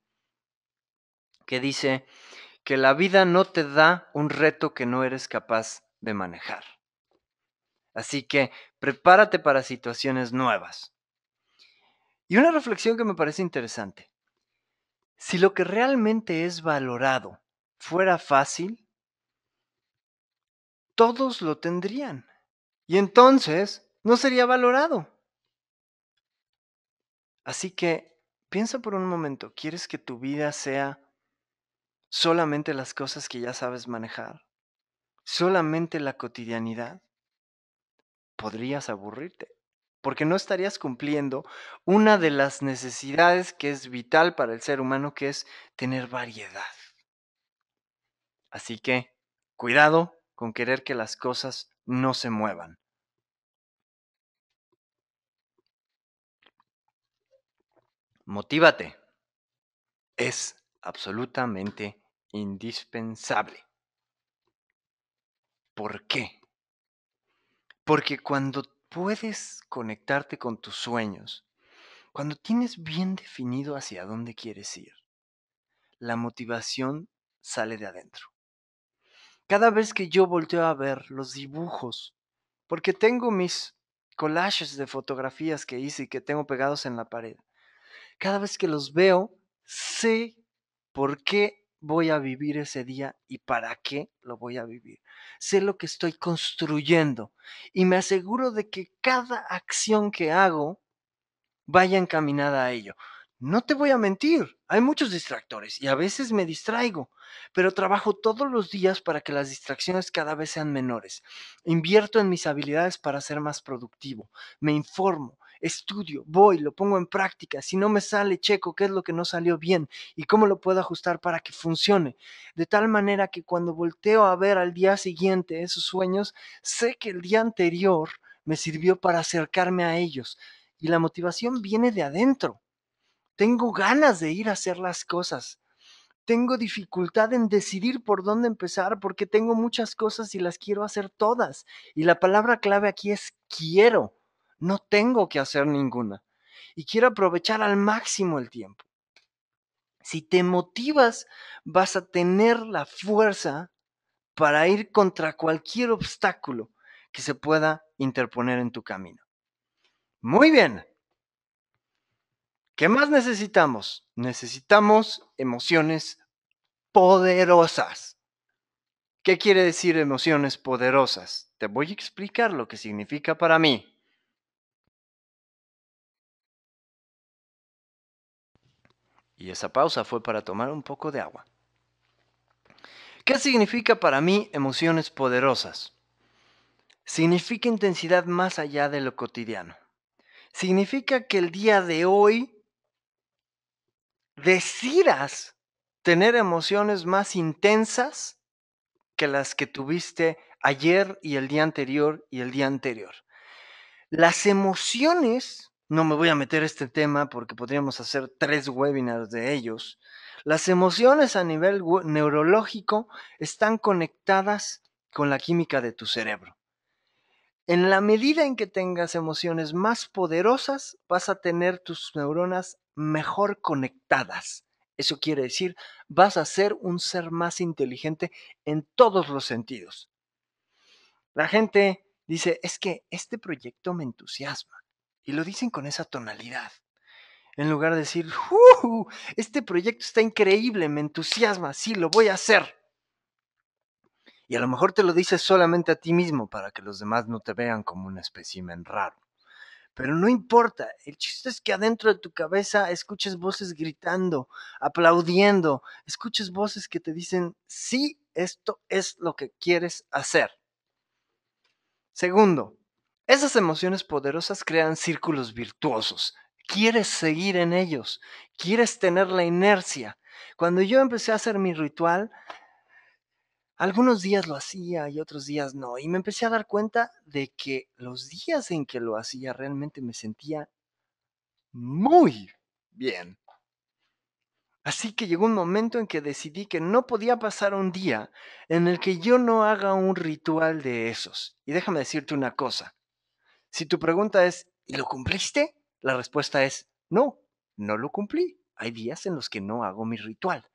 que dice que la vida no te da un reto que no eres capaz de manejar. Así que prepárate para situaciones nuevas. Y una reflexión que me parece interesante. Si lo que realmente es valorado fuera fácil, todos lo tendrían. Y entonces no sería valorado. Así que piensa por un momento, ¿quieres que tu vida sea solamente las cosas que ya sabes manejar? ¿Solamente la cotidianidad? Podrías aburrirte, porque no estarías cumpliendo una de las necesidades que es vital para el ser humano, que es tener variedad. Así que, cuidado con querer que las cosas no se muevan. Motívate. Es absolutamente indispensable. ¿Por qué? Porque cuando puedes conectarte con tus sueños, cuando tienes bien definido hacia dónde quieres ir, la motivación sale de adentro. Cada vez que yo volteo a ver los dibujos, porque tengo mis collages de fotografías que hice y que tengo pegados en la pared, cada vez que los veo, sé por qué voy a vivir ese día y para qué lo voy a vivir. Sé lo que estoy construyendo y me aseguro de que cada acción que hago vaya encaminada a ello. No te voy a mentir, hay muchos distractores y a veces me distraigo, pero trabajo todos los días para que las distracciones cada vez sean menores. Invierto en mis habilidades para ser más productivo. Me informo, estudio, voy, lo pongo en práctica. Si no me sale, checo qué es lo que no salió bien y cómo lo puedo ajustar para que funcione. De tal manera que cuando volteo a ver al día siguiente esos sueños, sé que el día anterior me sirvió para acercarme a ellos. Y la motivación viene de adentro. Tengo ganas de ir a hacer las cosas. Tengo dificultad en decidir por dónde empezar porque tengo muchas cosas y las quiero hacer todas. Y la palabra clave aquí es quiero. No tengo que hacer ninguna. Y quiero aprovechar al máximo el tiempo. Si te motivas, vas a tener la fuerza para ir contra cualquier obstáculo que se pueda interponer en tu camino. Muy bien. ¿Qué más necesitamos? Necesitamos emociones poderosas. ¿Qué quiere decir emociones poderosas? Te voy a explicar lo que significa para mí. Y esa pausa fue para tomar un poco de agua. ¿Qué significa para mí emociones poderosas? Significa intensidad más allá de lo cotidiano. Significa que el día de hoy decidas tener emociones más intensas que las que tuviste ayer y el día anterior y el día anterior. Las emociones, no me voy a meter este tema porque podríamos hacer 3 webinars de ellos. Las emociones a nivel neurológico están conectadas con la química de tu cerebro. En la medida en que tengas emociones más poderosas, vas a tener tus neuronas mejor conectadas. Eso quiere decir, vas a ser un ser más inteligente en todos los sentidos. La gente dice, es que este proyecto me entusiasma. Y lo dicen con esa tonalidad. En lugar de decir, este proyecto está increíble, me entusiasma, sí, lo voy a hacer. Y a lo mejor te lo dices solamente a ti mismo para que los demás no te vean como un espécimen raro. Pero no importa, el chiste es que adentro de tu cabeza escuches voces gritando, aplaudiendo, escuches voces que te dicen, sí, esto es lo que quieres hacer. Segundo, esas emociones poderosas crean círculos virtuosos. Quieres seguir en ellos, quieres tener la inercia. Cuando yo empecé a hacer mi ritual, algunos días lo hacía y otros días no. Y me empecé a dar cuenta de que los días en que lo hacía realmente me sentía muy bien. Así que llegó un momento en que decidí que no podía pasar un día en el que yo no haga un ritual de esos. Y déjame decirte una cosa. Si tu pregunta es, ¿y lo cumpliste? La respuesta es, no, no lo cumplí. Hay días en los que no hago mi ritual.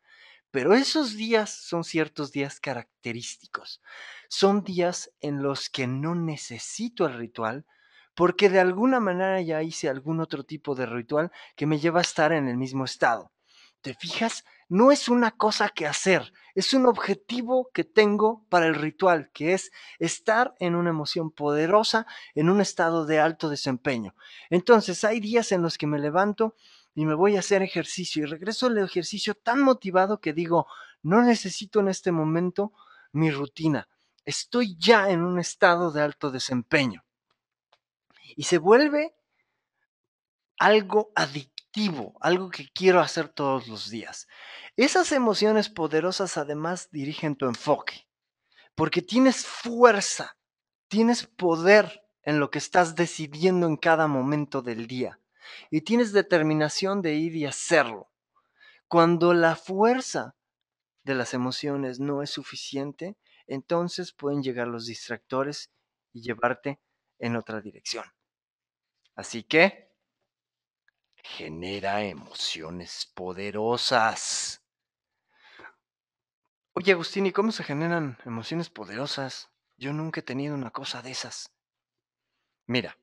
Pero esos días son ciertos días característicos. Son días en los que no necesito el ritual porque de alguna manera ya hice algún otro tipo de ritual que me lleva a estar en el mismo estado. ¿Te fijas? No es una cosa que hacer, es un objetivo que tengo para el ritual, que es estar en una emoción poderosa, en un estado de alto desempeño. Entonces, hay días en los que me levanto y me voy a hacer ejercicio y regreso del ejercicio tan motivado que digo, no necesito en este momento mi rutina, estoy ya en un estado de alto desempeño. Y se vuelve algo adictivo activo, algo que quiero hacer todos los días. Esas emociones poderosas además dirigen tu enfoque, porque tienes fuerza, tienes poder en lo que estás decidiendo en cada momento del día y tienes determinación de ir y hacerlo. Cuando la fuerza de las emociones no es suficiente, entonces pueden llegar los distractores y llevarte en otra dirección. Así que genera emociones poderosas. Oye, Agustín, ¿y cómo se generan emociones poderosas? Yo nunca he tenido una cosa de esas. Mira,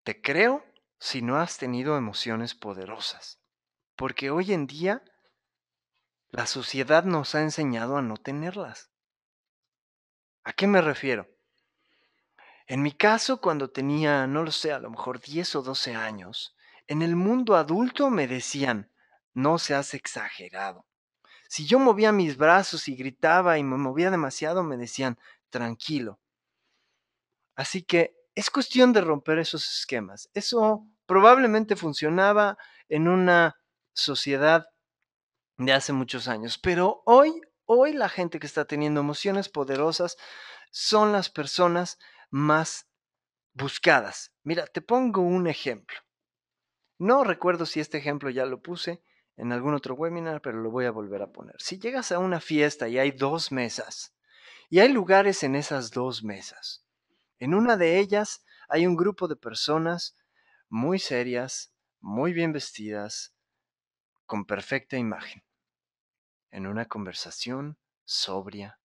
te creo si no has tenido emociones poderosas, porque hoy en día la sociedad nos ha enseñado a no tenerlas. ¿A qué me refiero? En mi caso, cuando tenía, no lo sé, a lo mejor 10 o 12 años, en el mundo adulto me decían, no seas exagerado. Si yo movía mis brazos y gritaba y me movía demasiado, me decían, tranquilo. Así que es cuestión de romper esos esquemas. Eso probablemente funcionaba en una sociedad de hace muchos años, pero hoy la gente que está teniendo emociones poderosas son las personas más buscadas. Mira, te pongo un ejemplo. No recuerdo si este ejemplo ya lo puse en algún otro webinar, pero lo voy a volver a poner. Si llegas a una fiesta y hay 2 mesas, y hay lugares en esas 2 mesas, en una de ellas hay un grupo de personas muy serias, muy bien vestidas, con perfecta imagen, en una conversación sobria,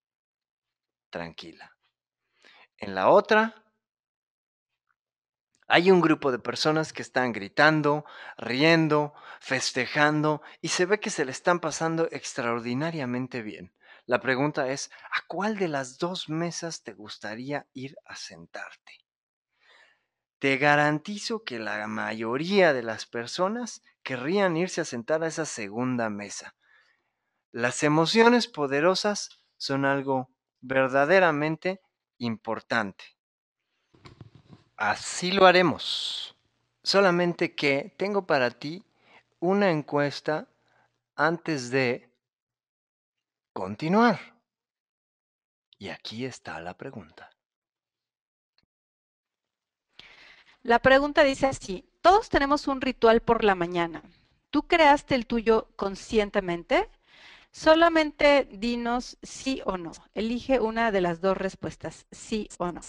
tranquila. En la otra hay un grupo de personas que están gritando, riendo, festejando y se ve que se le están pasando extraordinariamente bien. La pregunta es, ¿a cuál de las 2 mesas te gustaría ir a sentarte? Te garantizo que la mayoría de las personas querrían irse a sentar a esa segunda mesa. Las emociones poderosas son algo verdaderamente importante. Así lo haremos. Solamente que tengo para ti una encuesta antes de continuar. Y aquí está la pregunta. La pregunta dice así, todos tenemos un ritual por la mañana. ¿Tú creaste el tuyo conscientemente? Solamente dinos sí o no. Elige una de las dos respuestas, sí o no.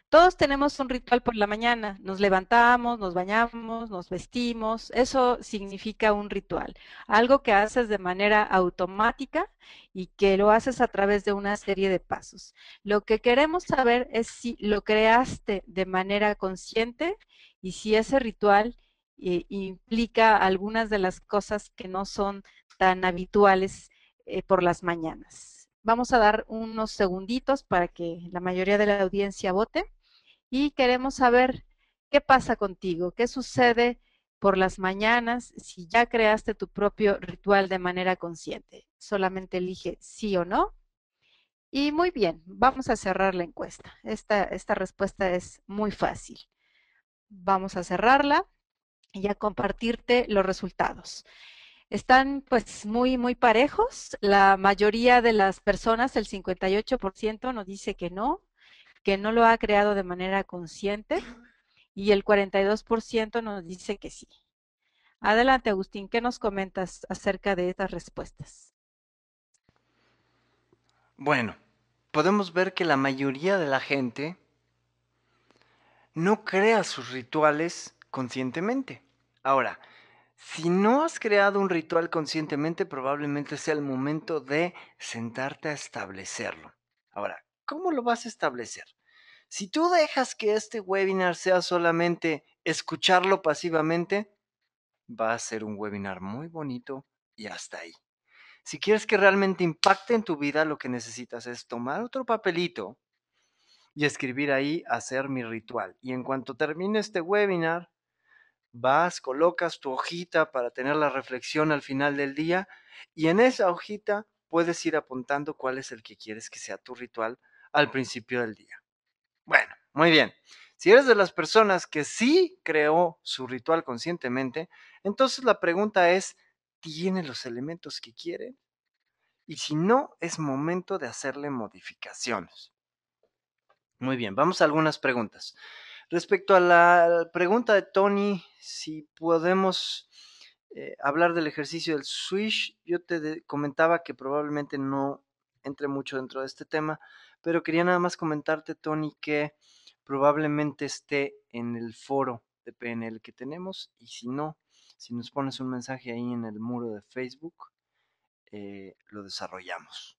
Todos tenemos un ritual por la mañana. Nos levantamos, nos bañamos, nos vestimos. Eso significa un ritual. Algo que haces de manera automática y que lo haces a través de una serie de pasos. Lo que queremos saber es si lo creaste de manera consciente y si ese ritual implica algunas de las cosas que no son tan habituales por las mañanas. Vamos a dar unos segunditos para que la mayoría de la audiencia vote y queremos saber qué pasa contigo, qué sucede por las mañanas si ya creaste tu propio ritual de manera consciente. Solamente elige sí o no. Y muy bien, vamos a cerrar la encuesta. Esta respuesta es muy fácil. Vamos a cerrarla y a compartirte los resultados. Están pues muy parejos. La mayoría de las personas, el 58% nos dice que no lo ha creado de manera consciente y el 42% nos dice que sí. Adelante, Agustín, ¿qué nos comentas acerca de estas respuestas? Bueno, podemos ver que la mayoría de la gente no crea sus rituales conscientemente. Ahora, si no has creado un ritual conscientemente, probablemente sea el momento de sentarte a establecerlo. Ahora, ¿cómo lo vas a establecer? Si tú dejas que este webinar sea solamente escucharlo pasivamente, va a ser un webinar muy bonito y hasta ahí. Si quieres que realmente impacte en tu vida, lo que necesitas es tomar otro papelito y escribir ahí hacer mi ritual. Y en cuanto termine este webinar, vas, colocas tu hojita para tener la reflexión al final del día y en esa hojita puedes ir apuntando cuál es el que quieres que sea tu ritual al principio del día. Bueno, muy bien. Si eres de las personas que sí creó su ritual conscientemente, entonces la pregunta es, ¿tiene los elementos que quiere? Y si no, es momento de hacerle modificaciones. Muy bien, vamos a algunas preguntas. Respecto a la pregunta de Tony, si podemos hablar del ejercicio del swish, yo te comentaba que probablemente no entre mucho dentro de este tema, pero quería nada más comentarte, Tony, que probablemente esté en el foro de PNL que tenemos, y si no, si nos pones un mensaje ahí en el muro de Facebook, lo desarrollamos.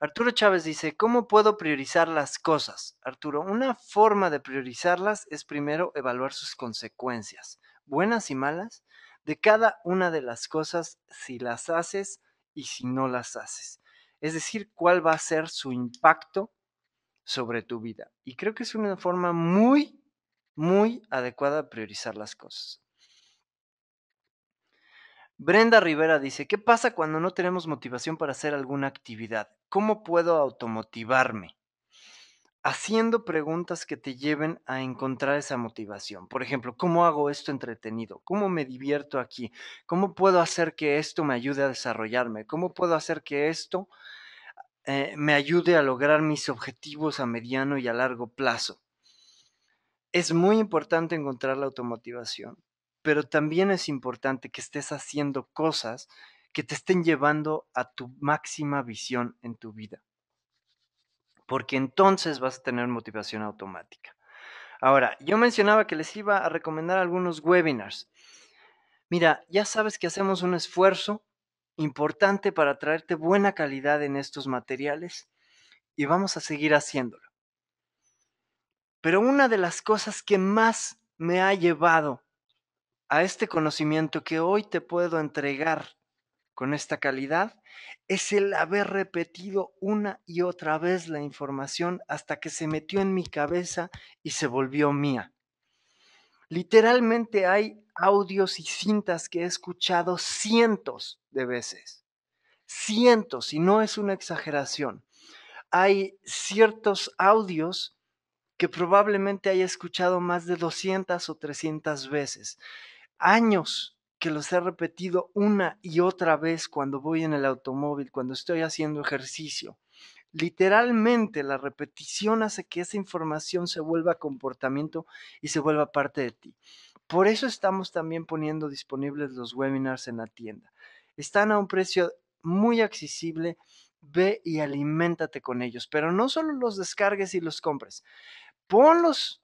Arturo Chávez dice, ¿cómo puedo priorizar las cosas? Arturo, una forma de priorizarlas es primero evaluar sus consecuencias, buenas y malas, de cada una de las cosas si las haces y si no las haces. Es decir, cuál va a ser su impacto sobre tu vida. Y creo que es una forma muy, muy adecuada de priorizar las cosas. Brenda Rivera dice, ¿qué pasa cuando no tenemos motivación para hacer alguna actividad? ¿Cómo puedo automotivarme? Haciendo preguntas que te lleven a encontrar esa motivación. Por ejemplo, ¿cómo hago esto entretenido? ¿Cómo me divierto aquí? ¿Cómo puedo hacer que esto me ayude a desarrollarme? ¿Cómo puedo hacer que esto me ayude a lograr mis objetivos a mediano y a largo plazo? Es muy importante encontrar la automotivación, pero también es importante que estés haciendo cosas que te estén llevando a tu máxima visión en tu vida, porque entonces vas a tener motivación automática. Ahora, yo mencionaba que les iba a recomendar algunos webinars. Mira, ya sabes que hacemos un esfuerzo importante para traerte buena calidad en estos materiales y vamos a seguir haciéndolo. Pero una de las cosas que más me ha llevado a este conocimiento que hoy te puedo entregar con esta calidad es el haber repetido una y otra vez la información hasta que se metió en mi cabeza y se volvió mía. Literalmente hay audios y cintas que he escuchado cientos de veces, cientos, y no es una exageración. Hay ciertos audios que probablemente haya escuchado más de 200 o 300 veces. Años que los he repetido una y otra vez cuando voy en el automóvil, cuando estoy haciendo ejercicio. Literalmente la repetición hace que esa información se vuelva comportamiento y se vuelva parte de ti. Por eso estamos también poniendo disponibles los webinars en la tienda. Están a un precio muy accesible. Ve y aliméntate con ellos, pero no solo los descargues y los compres. Ponlos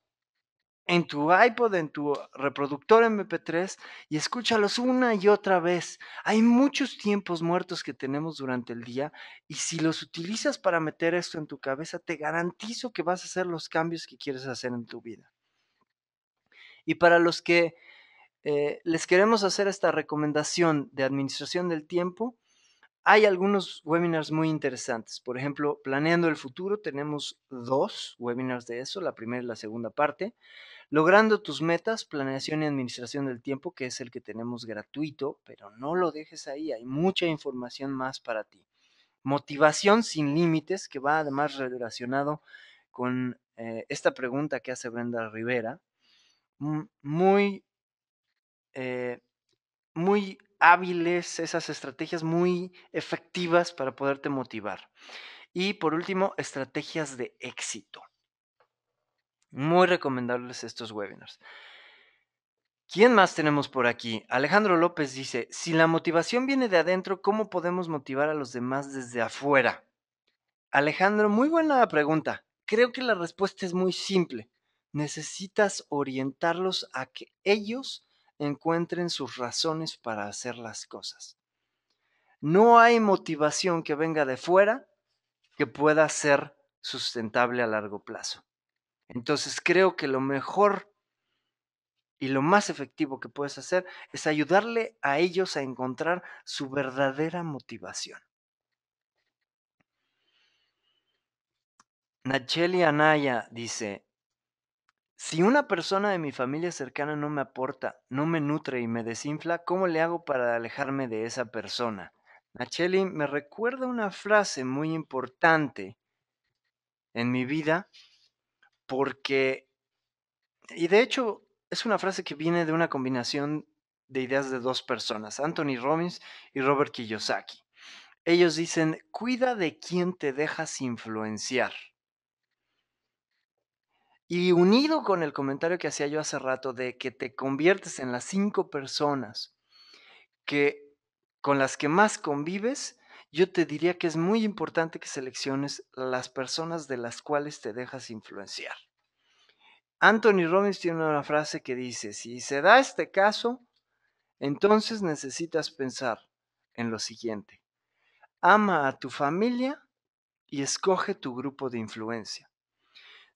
en tu iPod, en tu reproductor MP3 y escúchalos una y otra vez. Hay muchos tiempos muertos que tenemos durante el día y si los utilizas para meter esto en tu cabeza, te garantizo que vas a hacer los cambios que quieres hacer en tu vida. Y para los que les queremos hacer esta recomendación de administración del tiempo, hay algunos webinars muy interesantes. Por ejemplo, Planeando el Futuro, tenemos 2 webinars de eso, la primera y la segunda parte. Logrando tus metas, planeación y administración del tiempo, que es el que tenemos gratuito, pero no lo dejes ahí, hay mucha información más para ti. Motivación sin límites, que va además relacionado con esta pregunta que hace Brenda Rivera, muy, eh, muy hábiles, esas estrategias muy efectivas para poderte motivar. Y por último, estrategias de éxito. Muy recomendables estos webinars. ¿Quién más tenemos por aquí? Alejandro López dice, si la motivación viene de adentro, ¿cómo podemos motivar a los demás desde afuera? Alejandro, muy buena pregunta. Creo que la respuesta es muy simple. Necesitas orientarlos a que ellos encuentren sus razones para hacer las cosas. No hay motivación que venga de fuera que pueda ser sustentable a largo plazo. Entonces creo que lo mejor y lo más efectivo que puedes hacer es ayudarle a ellos a encontrar su verdadera motivación. Nacheli Anaya dice, si una persona de mi familia cercana no me aporta, no me nutre y me desinfla, ¿cómo le hago para alejarme de esa persona? Nacheli, me recuerda una frase muy importante en mi vida porque Y de hecho, es una frase que viene de una combinación de ideas de dos personas, Anthony Robbins y Robert Kiyosaki. Ellos dicen, cuida de quién te dejas influenciar. Y unido con el comentario que hacía yo hace rato de que te conviertes en las 5 personas que con las que más convives, yo te diría que es muy importante que selecciones las personas de las cuales te dejas influenciar. Anthony Robbins tiene una frase que dice, si se da este caso, entonces necesitas pensar en lo siguiente. Ama a tu familia y escoge tu grupo de influencia.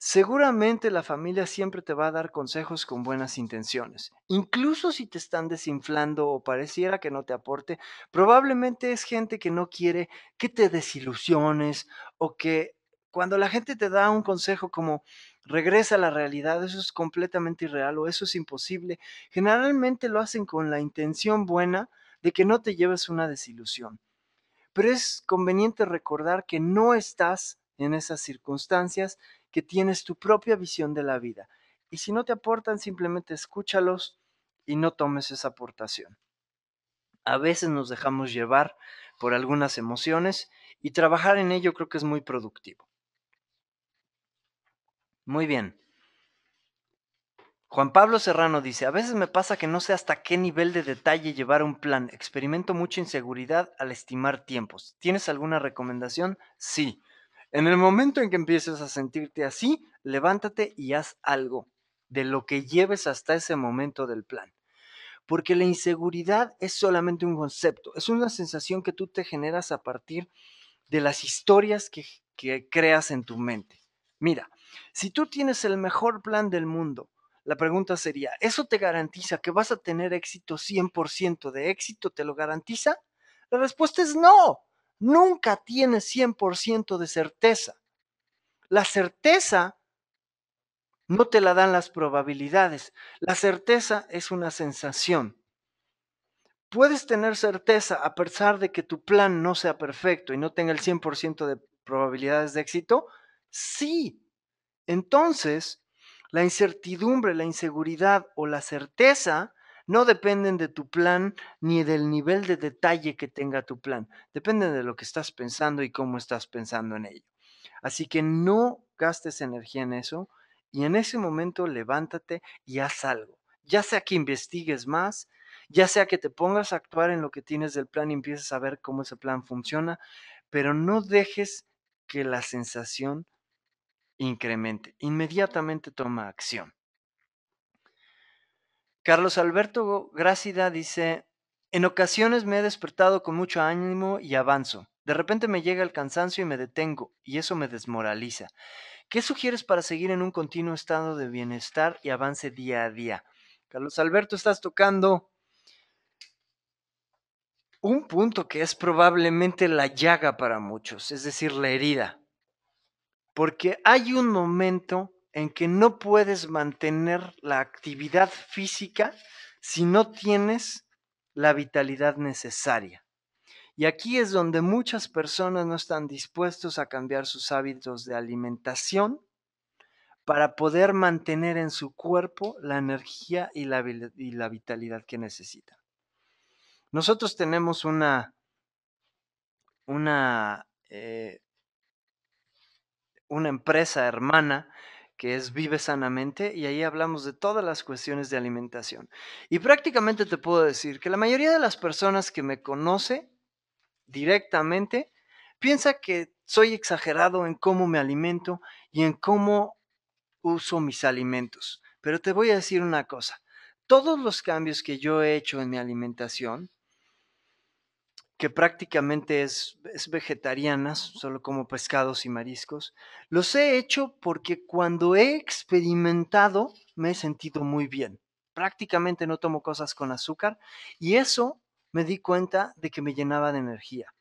Seguramente la familia siempre te va a dar consejos con buenas intenciones. Incluso si te están desinflando o pareciera que no te aporte, probablemente es gente que no quiere que te desilusiones o que cuando la gente te da un consejo como regresa a la realidad, eso es completamente irreal o eso es imposible, generalmente lo hacen con la intención buena de que no te lleves una desilusión. Pero es conveniente recordar que no estás en esas circunstancias, que tienes tu propia visión de la vida. Y si no te aportan, simplemente escúchalos y no tomes esa aportación. A veces nos dejamos llevar por algunas emociones y trabajar en ello creo que es muy productivo. Muy bien. Juan Pablo Serrano dice, a veces me pasa que no sé hasta qué nivel de detalle llevar un plan. Experimento mucha inseguridad al estimar tiempos. ¿Tienes alguna recomendación? Sí. En el momento en que empieces a sentirte así, levántate y haz algo de lo que lleves hasta ese momento del plan. Porque la inseguridad es solamente un concepto, es una sensación que tú te generas a partir de las historias que creas en tu mente. Mira, si tú tienes el mejor plan del mundo, la pregunta sería, ¿eso te garantiza que vas a tener éxito 100% de éxito? ¿Te lo garantiza? La respuesta es no. Nunca tienes 100% de certeza. La certeza no te la dan las probabilidades. La certeza es una sensación. Puedes tener certeza a pesar de que tu plan no sea perfecto y no tenga el 100% de probabilidades de éxito. Sí. Entonces, la incertidumbre, la inseguridad o la certeza no dependen de tu plan ni del nivel de detalle que tenga tu plan. Dependen de lo que estás pensando y cómo estás pensando en ello. Así que no gastes energía en eso y en ese momento levántate y haz algo. Ya sea que investigues más, ya sea que te pongas a actuar en lo que tienes del plan y empieces a ver cómo ese plan funciona, pero no dejes que la sensación incremente. Inmediatamente toma acción. Carlos Alberto Grácida dice, en ocasiones me he despertado con mucho ánimo y avanzo. De repente me llega el cansancio y me detengo, y eso me desmoraliza. ¿Qué sugieres para seguir en un continuo estado de bienestar y avance día a día? Carlos Alberto, estás tocando un punto que es probablemente la llaga para muchos, es decir, la herida. Porque hay un momento en que no puedes mantener la actividad física si no tienes la vitalidad necesaria. Y aquí es donde muchas personas no están dispuestos a cambiar sus hábitos de alimentación para poder mantener en su cuerpo la energía y la vitalidad que necesitan. Nosotros tenemos una, eh, una empresa hermana que es Vive Sanamente y ahí hablamos de todas las cuestiones de alimentación. Y prácticamente te puedo decir que la mayoría de las personas que me conoce directamente piensa que soy exagerado en cómo me alimento y en cómo uso mis alimentos. Pero te voy a decir una cosa, todos los cambios que yo he hecho en mi alimentación, que prácticamente es vegetariana, solo como pescados y mariscos, los he hecho porque cuando he experimentado me he sentido muy bien. Prácticamente no tomo cosas con azúcar y eso me di cuenta de que me llenaba de energía.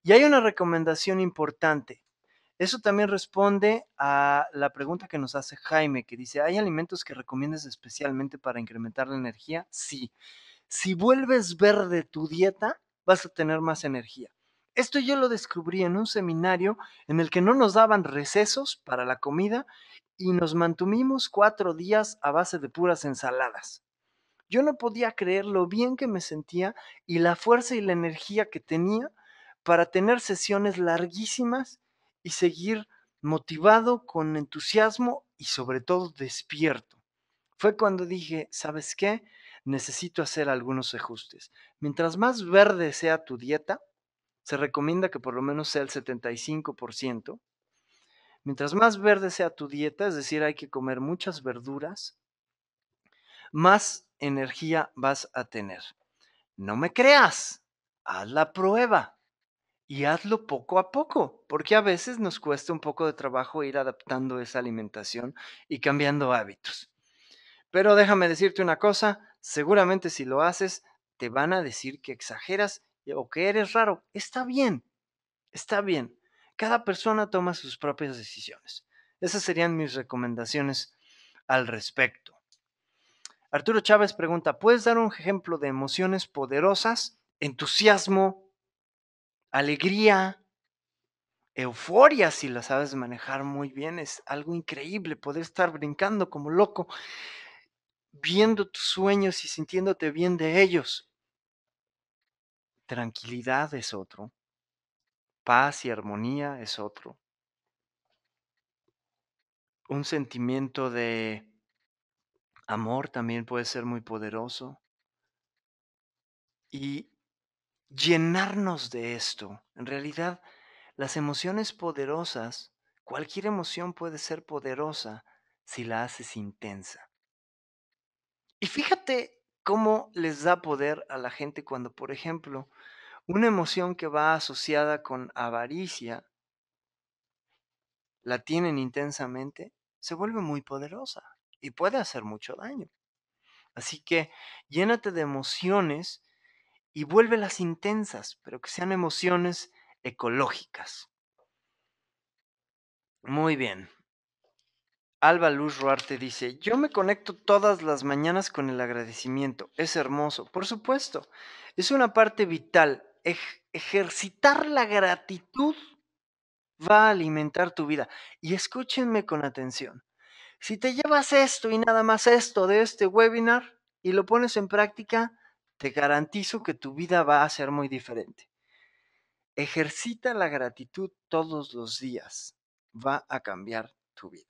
Y hay una recomendación importante. Eso también responde a la pregunta que nos hace Jaime, que dice, ¿hay alimentos que recomiendas especialmente para incrementar la energía? Sí. Si vuelves verde tu dieta, vas a tener más energía. Esto yo lo descubrí en un seminario en el que no nos daban recesos para la comida y nos mantuvimos 4 días a base de puras ensaladas. Yo no podía creer lo bien que me sentía y la fuerza y la energía que tenía para tener sesiones larguísimas y seguir motivado, con entusiasmo y sobre todo despierto. Fue cuando dije, ¿sabes qué? Necesito hacer algunos ajustes. Mientras más verde sea tu dieta, se recomienda que por lo menos sea el 75%. Mientras más verde sea tu dieta, es decir, hay que comer muchas verduras, más energía vas a tener. No me creas, haz la prueba y hazlo poco a poco, porque a veces nos cuesta un poco de trabajo ir adaptando esa alimentación y cambiando hábitos. Pero déjame decirte una cosa, seguramente si lo haces, te van a decir que exageras o que eres raro. Está bien, está bien. Cada persona toma sus propias decisiones. Esas serían mis recomendaciones al respecto. Arturo Chávez pregunta, ¿puedes dar un ejemplo de emociones poderosas? Entusiasmo, alegría, euforia, si la sabes manejar muy bien. Es algo increíble poder estar brincando como loco, viendo tus sueños y sintiéndote bien de ellos. Tranquilidad es otro. Paz y armonía es otro. Un sentimiento de amor también puede ser muy poderoso. Y llenarnos de esto. En realidad, las emociones poderosas, cualquier emoción puede ser poderosa si la haces intensa. Y fíjate cómo les da poder a la gente cuando, por ejemplo, una emoción que va asociada con avaricia, la tienen intensamente, se vuelve muy poderosa y puede hacer mucho daño. Así que llénate de emociones y vuélvelas intensas, pero que sean emociones ecológicas. Muy bien. Alba Luz Ruarte dice, yo me conecto todas las mañanas con el agradecimiento. Es hermoso, por supuesto. Es una parte vital. Ejercitar la gratitud va a alimentar tu vida. Y escúchenme con atención. Si te llevas esto y nada más esto de este webinar y lo pones en práctica, te garantizo que tu vida va a ser muy diferente. Ejercita la gratitud todos los días. Va a cambiar tu vida.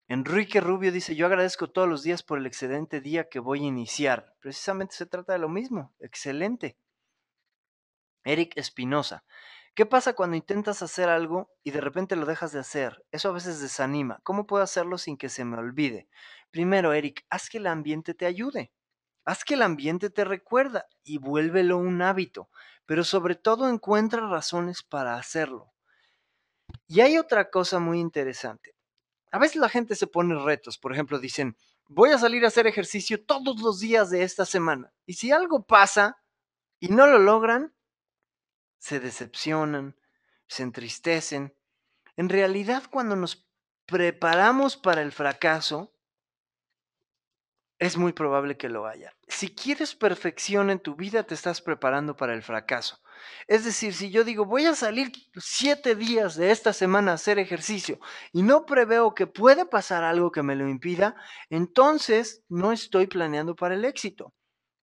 Enrique Rubio dice, yo agradezco todos los días por el excelente día que voy a iniciar. Precisamente se trata de lo mismo. Excelente. Eric Espinosa. ¿Qué pasa cuando intentas hacer algo y de repente lo dejas de hacer? Eso a veces desanima. ¿Cómo puedo hacerlo sin que se me olvide? Primero, Eric, haz que el ambiente te ayude. Haz que el ambiente te recuerda y vuélvelo un hábito. Pero sobre todo encuentra razones para hacerlo. Y hay otra cosa muy interesante. A veces la gente se pone retos. Por ejemplo, dicen, voy a salir a hacer ejercicio todos los días de esta semana. Y si algo pasa y no lo logran, se decepcionan, se entristecen. En realidad, cuando nos preparamos para el fracaso, es muy probable que lo haya. Si quieres perfección en tu vida, te estás preparando para el fracaso. Es decir, si yo digo, voy a salir 7 días de esta semana a hacer ejercicio y no preveo que puede pasar algo que me lo impida, entonces no estoy planeando para el éxito.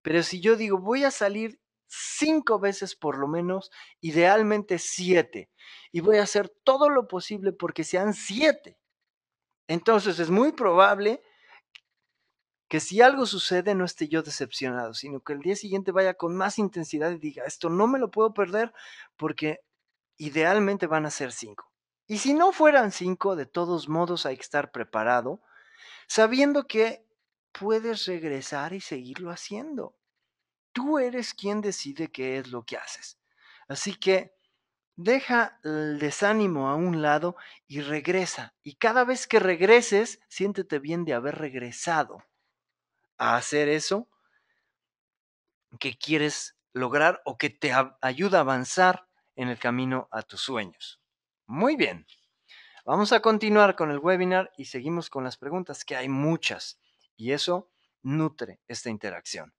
Pero si yo digo, voy a salir 5 veces por lo menos, idealmente 7, y voy a hacer todo lo posible porque sean 7, entonces es muy probable que si algo sucede no esté yo decepcionado, sino que el día siguiente vaya con más intensidad y diga, esto no me lo puedo perder porque idealmente van a ser 5. Y si no fueran 5, de todos modos hay que estar preparado, sabiendo que puedes regresar y seguirlo haciendo. Tú eres quien decide qué es lo que haces. Así que deja el desánimo a un lado y regresa. Y cada vez que regreses, siéntete bien de haber regresado a hacer eso que quieres lograr o que te ayuda a avanzar en el camino a tus sueños. Muy bien, vamos a continuar con el webinar y seguimos con las preguntas, que hay muchas, y eso nutre esta interacción.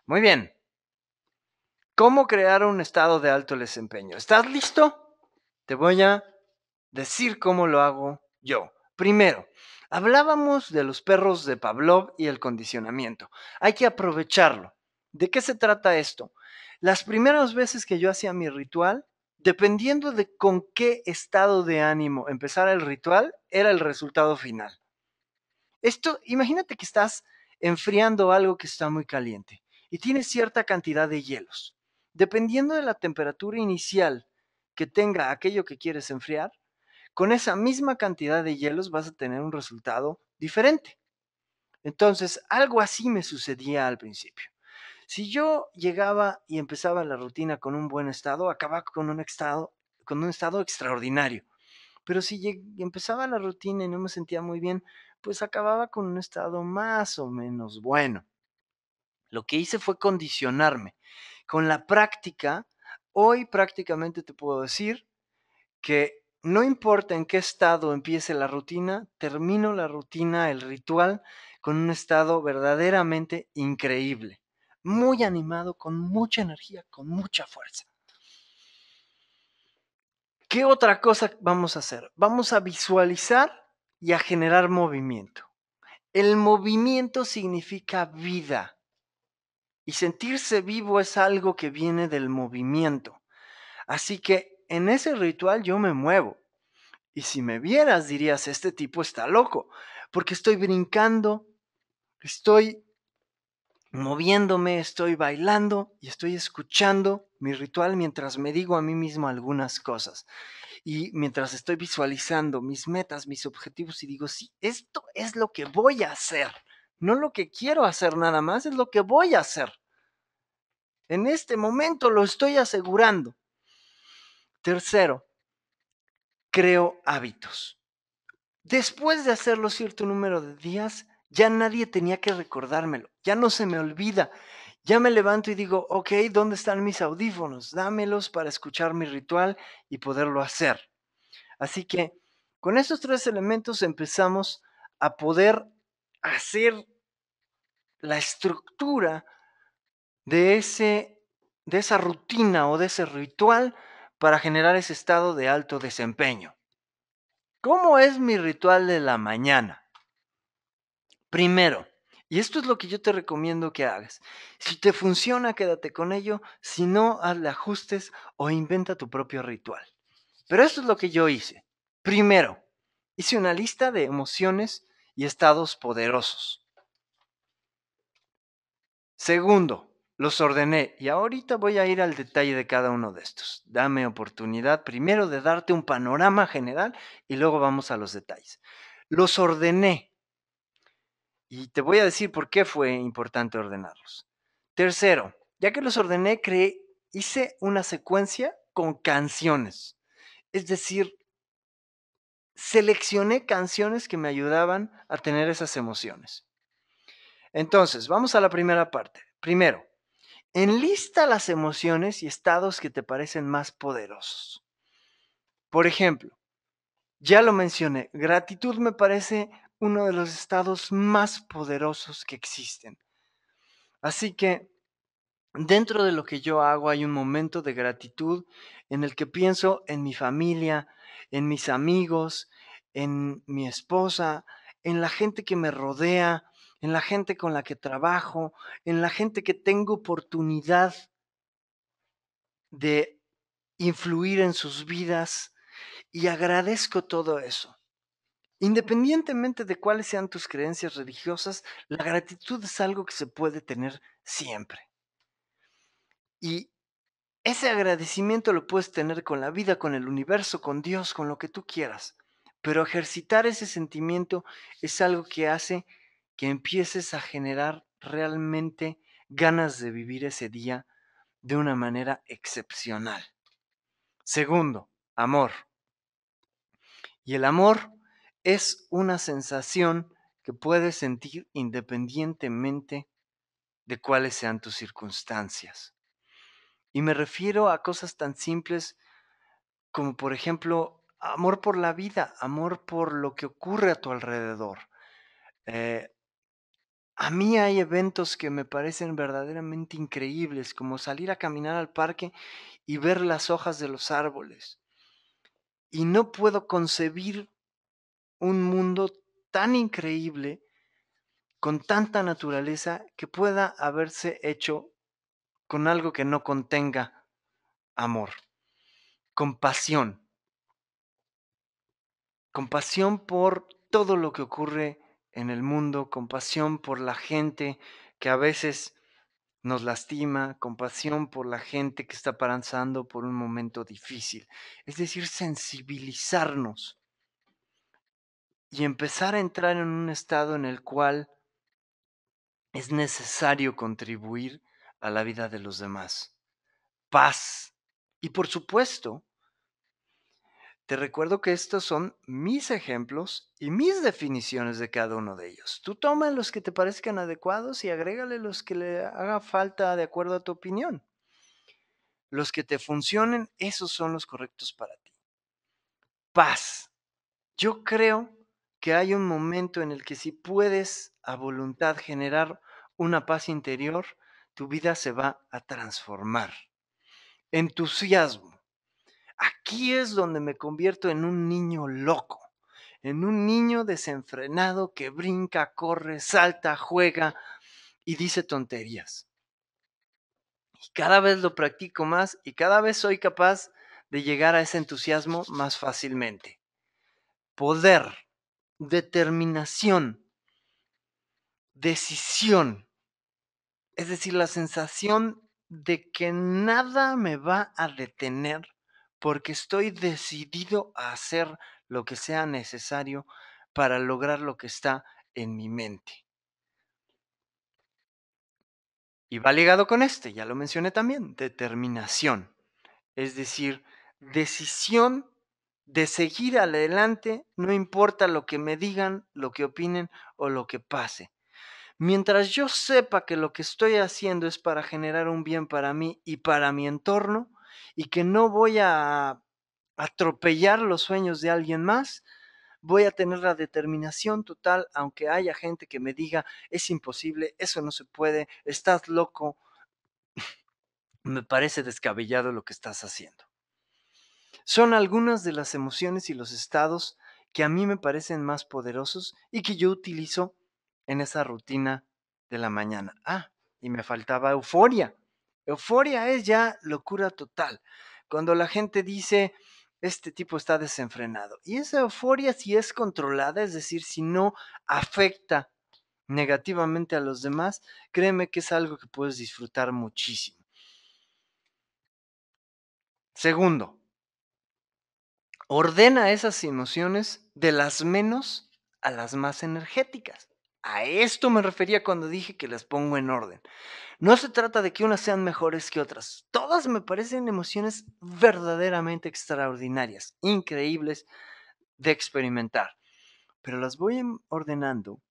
Muy bien, ¿Cómo crear un estado de alto desempeño? ¿Estás listo? Te voy a decir cómo lo hago yo. Primero, hablábamos de los perros de Pavlov y el condicionamiento. Hay que aprovecharlo. ¿De qué se trata esto? Las primeras veces que yo hacía mi ritual, dependiendo de con qué estado de ánimo empezara el ritual, era el resultado final. Esto, imagínate que estás enfriando algo que está muy caliente y tienes cierta cantidad de hielos. Dependiendo de la temperatura inicial que tenga aquello que quieres enfriar, con esa misma cantidad de hielos vas a tener un resultado diferente. Entonces, algo así me sucedía al principio. Si yo llegaba y empezaba la rutina con un buen estado, acababa con un estado extraordinario. Pero si empezaba la rutina y no me sentía muy bien, pues acababa con un estado más o menos bueno. Lo que hice fue condicionarme. Con la práctica, hoy prácticamente te puedo decir que no importa en qué estado empiece la rutina, termino la rutina, el ritual, con un estado verdaderamente increíble, muy animado, con mucha energía, con mucha fuerza. ¿Qué otra cosa vamos a hacer? Vamos a visualizar y a generar movimiento. El movimiento significa vida y sentirse vivo es algo que viene del movimiento. Así que en ese ritual yo me muevo. Y si me vieras dirías, este tipo está loco, porque estoy brincando, estoy moviéndome, estoy bailando y estoy escuchando mi ritual mientras me digo a mí mismo algunas cosas. Y mientras estoy visualizando mis metas, mis objetivos y digo, sí, esto es lo que voy a hacer, no lo que quiero hacer nada más, es lo que voy a hacer. En este momento lo estoy asegurando. Tercero, creo hábitos. Después de hacerlo cierto número de días, ya nadie tenía que recordármelo, ya no se me olvida. Ya me levanto y digo, ok, ¿dónde están mis audífonos? Dámelos para escuchar mi ritual y poderlo hacer. Así que con estos tres elementos empezamos a poder hacer la estructura de, de esa rutina o de ese ritual para generar ese estado de alto desempeño. ¿Cómo es mi ritual de la mañana? Primero, y esto es lo que yo te recomiendo que hagas. Si te funciona, quédate con ello. Si no, hazle ajustes o inventa tu propio ritual. Pero esto es lo que yo hice. Primero, hice una lista de emociones y estados poderosos. Segundo, los ordené y ahorita voy a ir al detalle de cada uno de estos. Dame oportunidad primero de darte un panorama general y luego vamos a los detalles. Los ordené y te voy a decir por qué fue importante ordenarlos. Tercero, ya que los ordené, hice una secuencia con canciones. Es decir, seleccioné canciones que me ayudaban a tener esas emociones. Entonces, vamos a la primera parte. Primero, enlista las emociones y estados que te parecen más poderosos. Por ejemplo, ya lo mencioné, gratitud me parece uno de los estados más poderosos que existen. Así que dentro de lo que yo hago hay un momento de gratitud en el que pienso en mi familia, en mis amigos, en mi esposa, en la gente que me rodea, en la gente con la que trabajo, en la gente que tengo oportunidad de influir en sus vidas y agradezco todo eso. Independientemente de cuáles sean tus creencias religiosas, la gratitud es algo que se puede tener siempre. Y ese agradecimiento lo puedes tener con la vida, con el universo, con Dios, con lo que tú quieras. Pero ejercitar ese sentimiento es algo que hace que empieces a generar realmente ganas de vivir ese día de una manera excepcional. Segundo, amor. Y el amor es una sensación que puedes sentir independientemente de cuáles sean tus circunstancias. Y me refiero a cosas tan simples como, por ejemplo, amor por la vida, amor por lo que ocurre a tu alrededor, eh, A mí hay eventos que me parecen verdaderamente increíbles, como salir a caminar al parque y ver las hojas de los árboles. Y no puedo concebir un mundo tan increíble, con tanta naturaleza, que pueda haberse hecho con algo que no contenga amor, compasión, compasión por todo lo que ocurre en el mundo, compasión por la gente que a veces nos lastima, compasión por la gente que está pasando por un momento difícil. Es decir, sensibilizarnos y empezar a entrar en un estado en el cual es necesario contribuir a la vida de los demás. Paz. Y por supuesto, te recuerdo que estos son mis ejemplos y mis definiciones de cada uno de ellos. Tú toma los que te parezcan adecuados y agrégale los que le haga falta de acuerdo a tu opinión. Los que te funcionen, esos son los correctos para ti. Paz. Yo creo que hay un momento en el que si puedes a voluntad generar una paz interior, tu vida se va a transformar. Entusiasmo. Aquí es donde me convierto en un niño loco, en un niño desenfrenado que brinca, corre, salta, juega y dice tonterías. Y cada vez lo practico más y cada vez soy capaz de llegar a ese entusiasmo más fácilmente. Poder, determinación, decisión, es decir, la sensación de que nada me va a detener porque estoy decidido a hacer lo que sea necesario para lograr lo que está en mi mente. Y va ligado con este, ya lo mencioné también, determinación, es decir, decisión de seguir adelante, no importa lo que me digan, lo que opinen o lo que pase. Mientras yo sepa que lo que estoy haciendo es para generar un bien para mí y para mi entorno, y que no voy a atropellar los sueños de alguien más, voy a tener la determinación total, aunque haya gente que me diga, es imposible, eso no se puede, estás loco, me parece descabellado lo que estás haciendo. Son algunas de las emociones y los estados que a mí me parecen más poderosos y que yo utilizo en esa rutina de la mañana. Ah, y me faltaba euforia. Euforia es ya locura total. Cuando la gente dice, este tipo está desenfrenado. Y esa euforia, si es controlada, es decir, si no afecta negativamente a los demás, créeme que es algo que puedes disfrutar muchísimo. Segundo, ordena esas emociones de las menos a las más energéticas. A esto me refería cuando dije que las pongo en orden. No se trata de que unas sean mejores que otras. Todas me parecen emociones verdaderamente extraordinarias, increíbles de experimentar. Pero las voy ordenando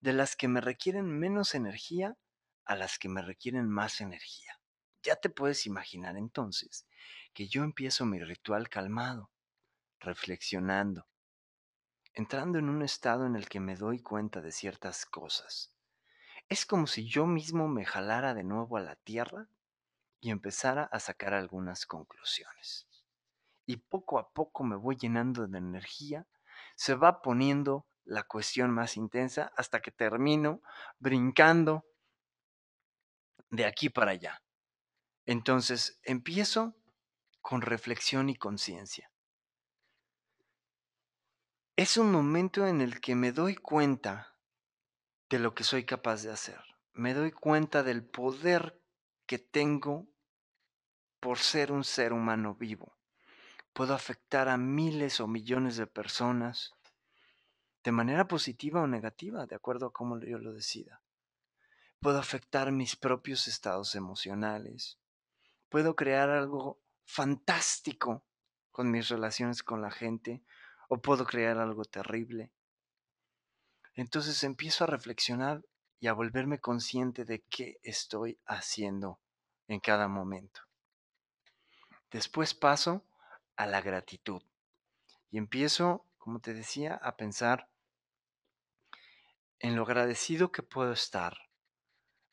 de las que me requieren menos energía a las que me requieren más energía. Ya te puedes imaginar entonces que yo empiezo mi ritual calmado, reflexionando, entrando en un estado en el que me doy cuenta de ciertas cosas. Es como si yo mismo me jalara de nuevo a la tierra y empezara a sacar algunas conclusiones. Y poco a poco me voy llenando de energía, se va poniendo la cuestión más intensa hasta que termino brincando de aquí para allá. Entonces empiezo con reflexión y conciencia. Es un momento en el que me doy cuenta de lo que soy capaz de hacer. Me doy cuenta del poder que tengo por ser un ser humano vivo. Puedo afectar a miles o millones de personas de manera positiva o negativa, de acuerdo a cómo yo lo decida. Puedo afectar mis propios estados emocionales. Puedo crear algo fantástico con mis relaciones con la gente o puedo crear algo terrible. Entonces empiezo a reflexionar y a volverme consciente de qué estoy haciendo en cada momento. Después paso a la gratitud y empiezo, como te decía, a pensar en lo agradecido que puedo estar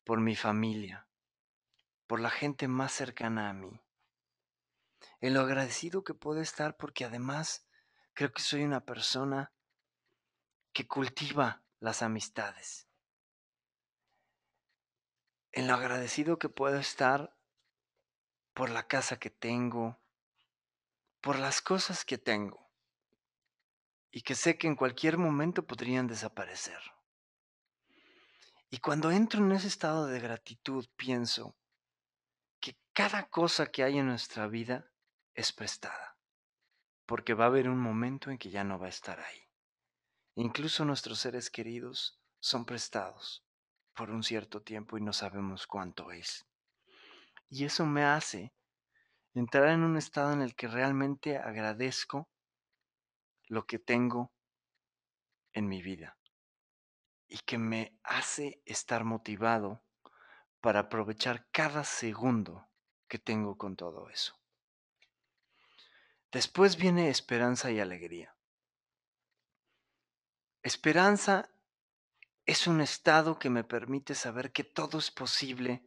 por mi familia, por la gente más cercana a mí, en lo agradecido que puedo estar porque además creo que soy una persona que cultiva las amistades, en lo agradecido que puedo estar por la casa que tengo, por las cosas que tengo y que sé que en cualquier momento podrían desaparecer. Y cuando entro en ese estado de gratitud pienso que cada cosa que hay en nuestra vida es prestada, porque va a haber un momento en que ya no va a estar ahí. Incluso nuestros seres queridos son prestados por un cierto tiempo y no sabemos cuánto es. Y eso me hace entrar en un estado en el que realmente agradezco lo que tengo en mi vida y que me hace estar motivado para aprovechar cada segundo que tengo con todo eso. Después viene esperanza y alegría. Esperanza es un estado que me permite saber que todo es posible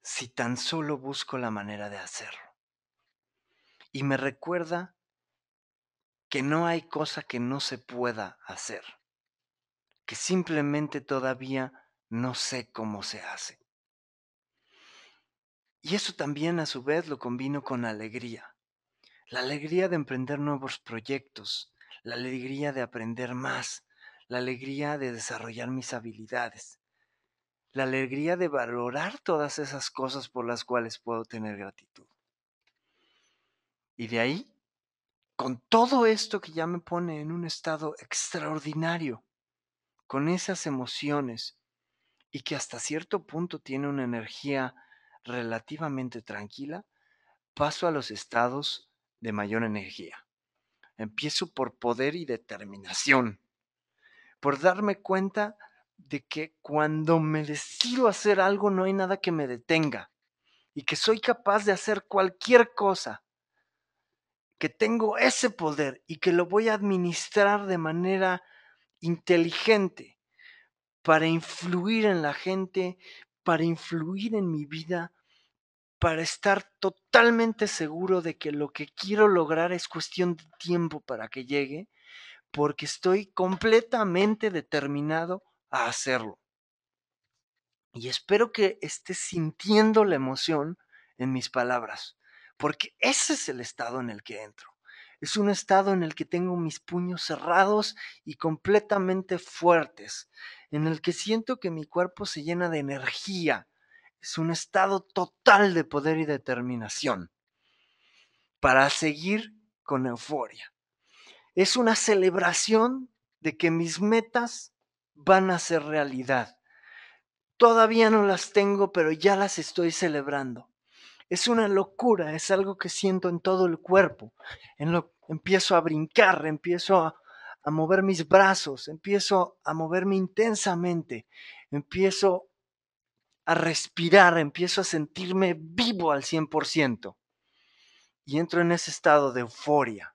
si tan solo busco la manera de hacerlo. Y me recuerda que no hay cosa que no se pueda hacer, que simplemente todavía no sé cómo se hace. Y eso también a su vez lo combino con alegría. La alegría de emprender nuevos proyectos, la alegría de aprender más, la alegría de desarrollar mis habilidades, la alegría de valorar todas esas cosas por las cuales puedo tener gratitud. Y de ahí, con todo esto que ya me pone en un estado extraordinario, con esas emociones y que hasta cierto punto tiene una energía relativamente tranquila, paso a los estados de mayor energía. Empiezo por poder y determinación, por darme cuenta de que cuando me decido hacer algo no hay nada que me detenga y que soy capaz de hacer cualquier cosa, que tengo ese poder y que lo voy a administrar de manera inteligente para influir en la gente, para influir en mi vida, para estar totalmente seguro de que lo que quiero lograr es cuestión de tiempo para que llegue, porque estoy completamente determinado a hacerlo. Y espero que estés sintiendo la emoción en mis palabras, porque ese es el estado en el que entro. Es un estado en el que tengo mis puños cerrados y completamente fuertes, en el que siento que mi cuerpo se llena de energía. Es un estado total de poder y determinación para seguir con euforia. Es una celebración de que mis metas van a ser realidad. Todavía no las tengo, pero ya las estoy celebrando. Es una locura, es algo que siento en todo el cuerpo. Empiezo a brincar, empiezo a mover mis brazos, empiezo a moverme intensamente, empiezo a respirar, empiezo a sentirme vivo al 100%. Y entro en ese estado de euforia.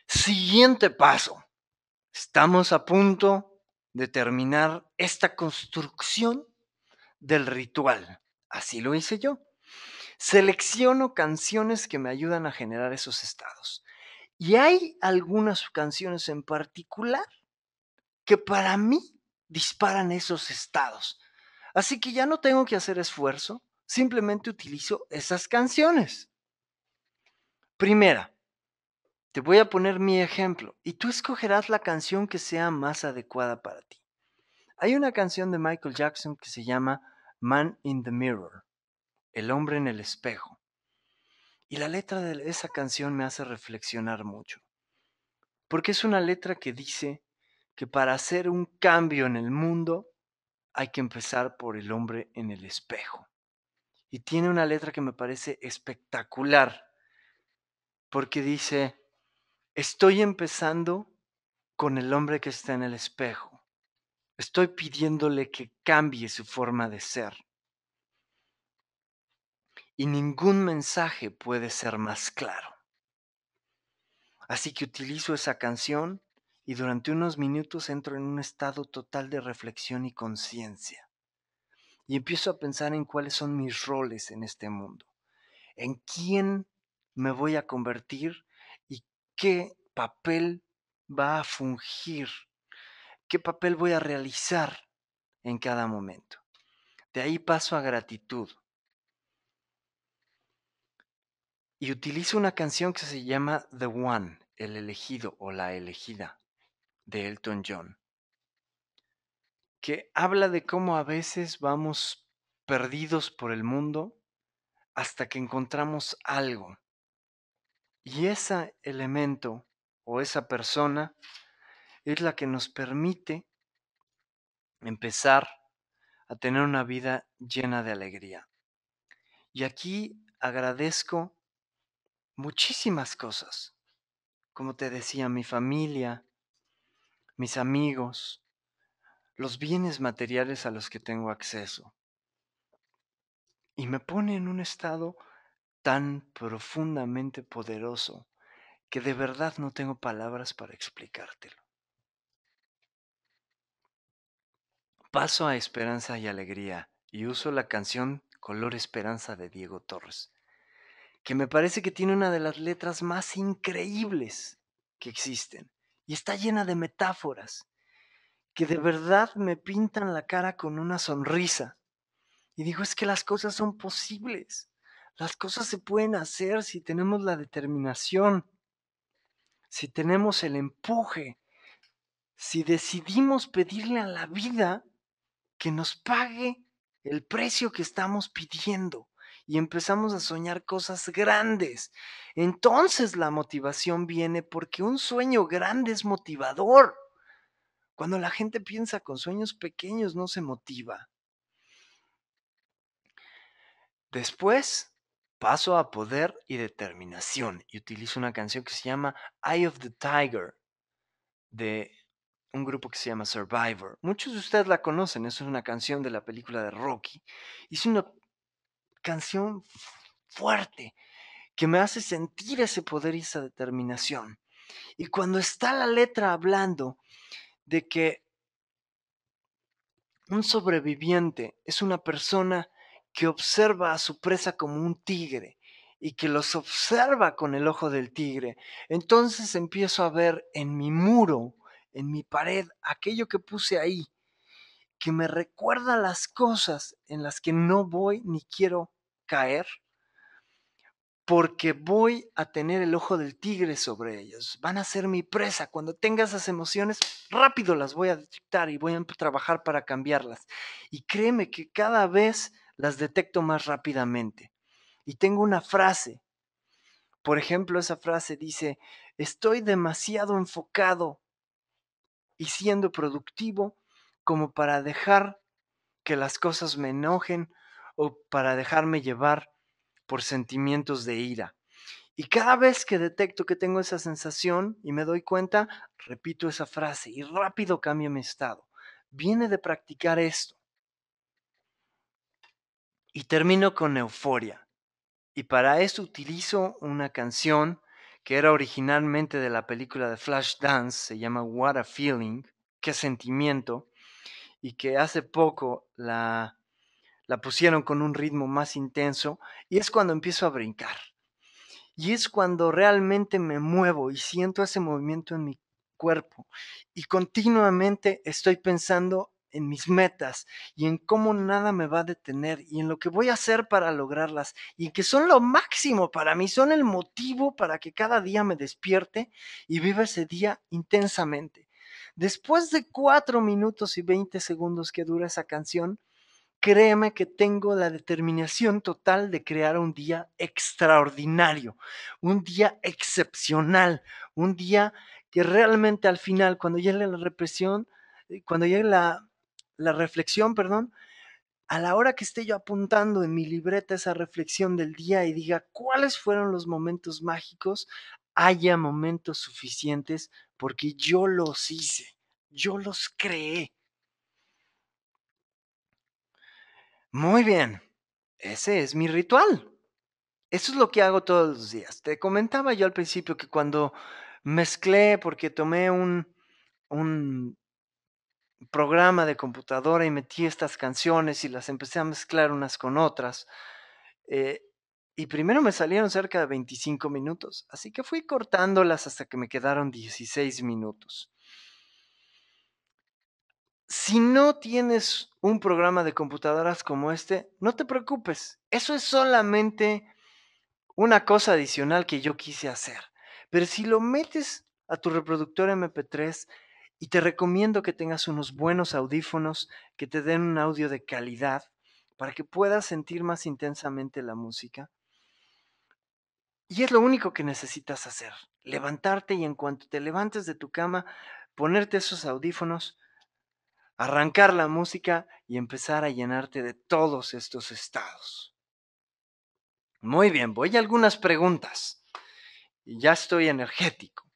Siguiente paso. Estamos a punto de terminar esta construcción del ritual. Así lo hice yo. Selecciono canciones que me ayudan a generar esos estados. Y hay algunas canciones en particular que para mí disparan esos estados. Así que ya no tengo que hacer esfuerzo, simplemente utilizo esas canciones. Primera, te voy a poner mi ejemplo y tú escogerás la canción que sea más adecuada para ti. Hay una canción de Michael Jackson que se llama Man in the Mirror, el hombre en el espejo. Y la letra de esa canción me hace reflexionar mucho, porque es una letra que dice que para hacer un cambio en el mundo hay que empezar por el hombre en el espejo. Y tiene una letra que me parece espectacular, porque dice, estoy empezando con el hombre que está en el espejo. Estoy pidiéndole que cambie su forma de ser. Y ningún mensaje puede ser más claro. Así que utilizo esa canción y durante unos minutos entro en un estado total de reflexión y conciencia. Y empiezo a pensar en cuáles son mis roles en este mundo, en quién me voy a convertir y qué papel va a fungir, qué papel voy a realizar en cada momento. De ahí paso a gratitud. Y utilizo una canción que se llama The One, el elegido o la elegida, de Elton John, que habla de cómo a veces vamos perdidos por el mundo hasta que encontramos algo. Y ese elemento o esa persona es la que nos permite empezar a tener una vida llena de alegría. Y aquí agradezco muchísimas cosas. Como te decía, mi familia, mis amigos, los bienes materiales a los que tengo acceso. Y me pone en un estado tan profundamente poderoso que de verdad no tengo palabras para explicártelo. Paso a Esperanza y Alegría y uso la canción Color Esperanza de Diego Torres, que me parece que tiene una de las letras más increíbles que existen y está llena de metáforas que de verdad me pintan la cara con una sonrisa. Y digo, es que las cosas son posibles. Las cosas se pueden hacer si tenemos la determinación, si tenemos el empuje, si decidimos pedirle a la vida que nos pague el precio que estamos pidiendo y empezamos a soñar cosas grandes. Entonces la motivación viene porque un sueño grande es motivador. Cuando la gente piensa con sueños pequeños no se motiva. Después paso a poder y determinación y utilizo una canción que se llama Eye of the Tiger de un grupo que se llama Survivor. Muchos de ustedes la conocen, es una canción de la película de Rocky. Es una canción fuerte que me hace sentir ese poder y esa determinación. Y cuando está la letra hablando de que un sobreviviente es una persona que observa a su presa como un tigre y que los observa con el ojo del tigre, entonces empiezo a ver en mi muro, en mi pared, aquello que puse ahí, que me recuerda las cosas en las que no voy ni quiero caer, porque voy a tener el ojo del tigre sobre ellos. Van a ser mi presa. Cuando tenga esas emociones, rápido las voy a detectar y voy a trabajar para cambiarlas. Y créeme que cada vez las detecto más rápidamente. Y tengo una frase. Por ejemplo, esa frase dice, estoy demasiado enfocado y siendo productivo como para dejar que las cosas me enojen o para dejarme llevar por sentimientos de ira. Y cada vez que detecto que tengo esa sensación y me doy cuenta, repito esa frase y rápido cambio mi estado. Viene de practicar esto. Y termino con euforia. Y para eso utilizo una canción que era originalmente de la película de Flashdance, se llama What a Feeling, qué sentimiento, y que hace poco la pusieron con un ritmo más intenso, y es cuando empiezo a brincar. Y es cuando realmente me muevo y siento ese movimiento en mi cuerpo. Y continuamente estoy pensando en mis metas y en cómo nada me va a detener y en lo que voy a hacer para lograrlas y que son lo máximo para mí, son el motivo para que cada día me despierte y viva ese día intensamente. Después de 4 minutos y 20 segundos que dura esa canción, créeme que tengo la determinación total de crear un día extraordinario, un día excepcional, un día que realmente al final, cuando llegue la represión, cuando llegue la reflexión, perdón, a la hora que esté yo apuntando en mi libreta esa reflexión del día y diga cuáles fueron los momentos mágicos, haya momentos suficientes porque yo los hice, yo los creé. Muy bien, ese es mi ritual. Eso es lo que hago todos los días. Te comentaba yo al principio que cuando mezclé, porque tomé un programa de computadora y metí estas canciones y las empecé a mezclar unas con otras. eh, y primero me salieron cerca de 25 minutos, así que fui cortándolas hasta que me quedaron 16 minutos. Si no tienes un programa de computadoras como este, no te preocupes. Eso es solamente una cosa adicional que yo quise hacer. Pero si lo metes a tu reproductor MP3, y te recomiendo que tengas unos buenos audífonos que te den un audio de calidad para que puedas sentir más intensamente la música. Y es lo único que necesitas hacer, levantarte y en cuanto te levantes de tu cama, ponerte esos audífonos, arrancar la música y empezar a llenarte de todos estos estados. Muy bien, voy a algunas preguntas. Y ya estoy energético.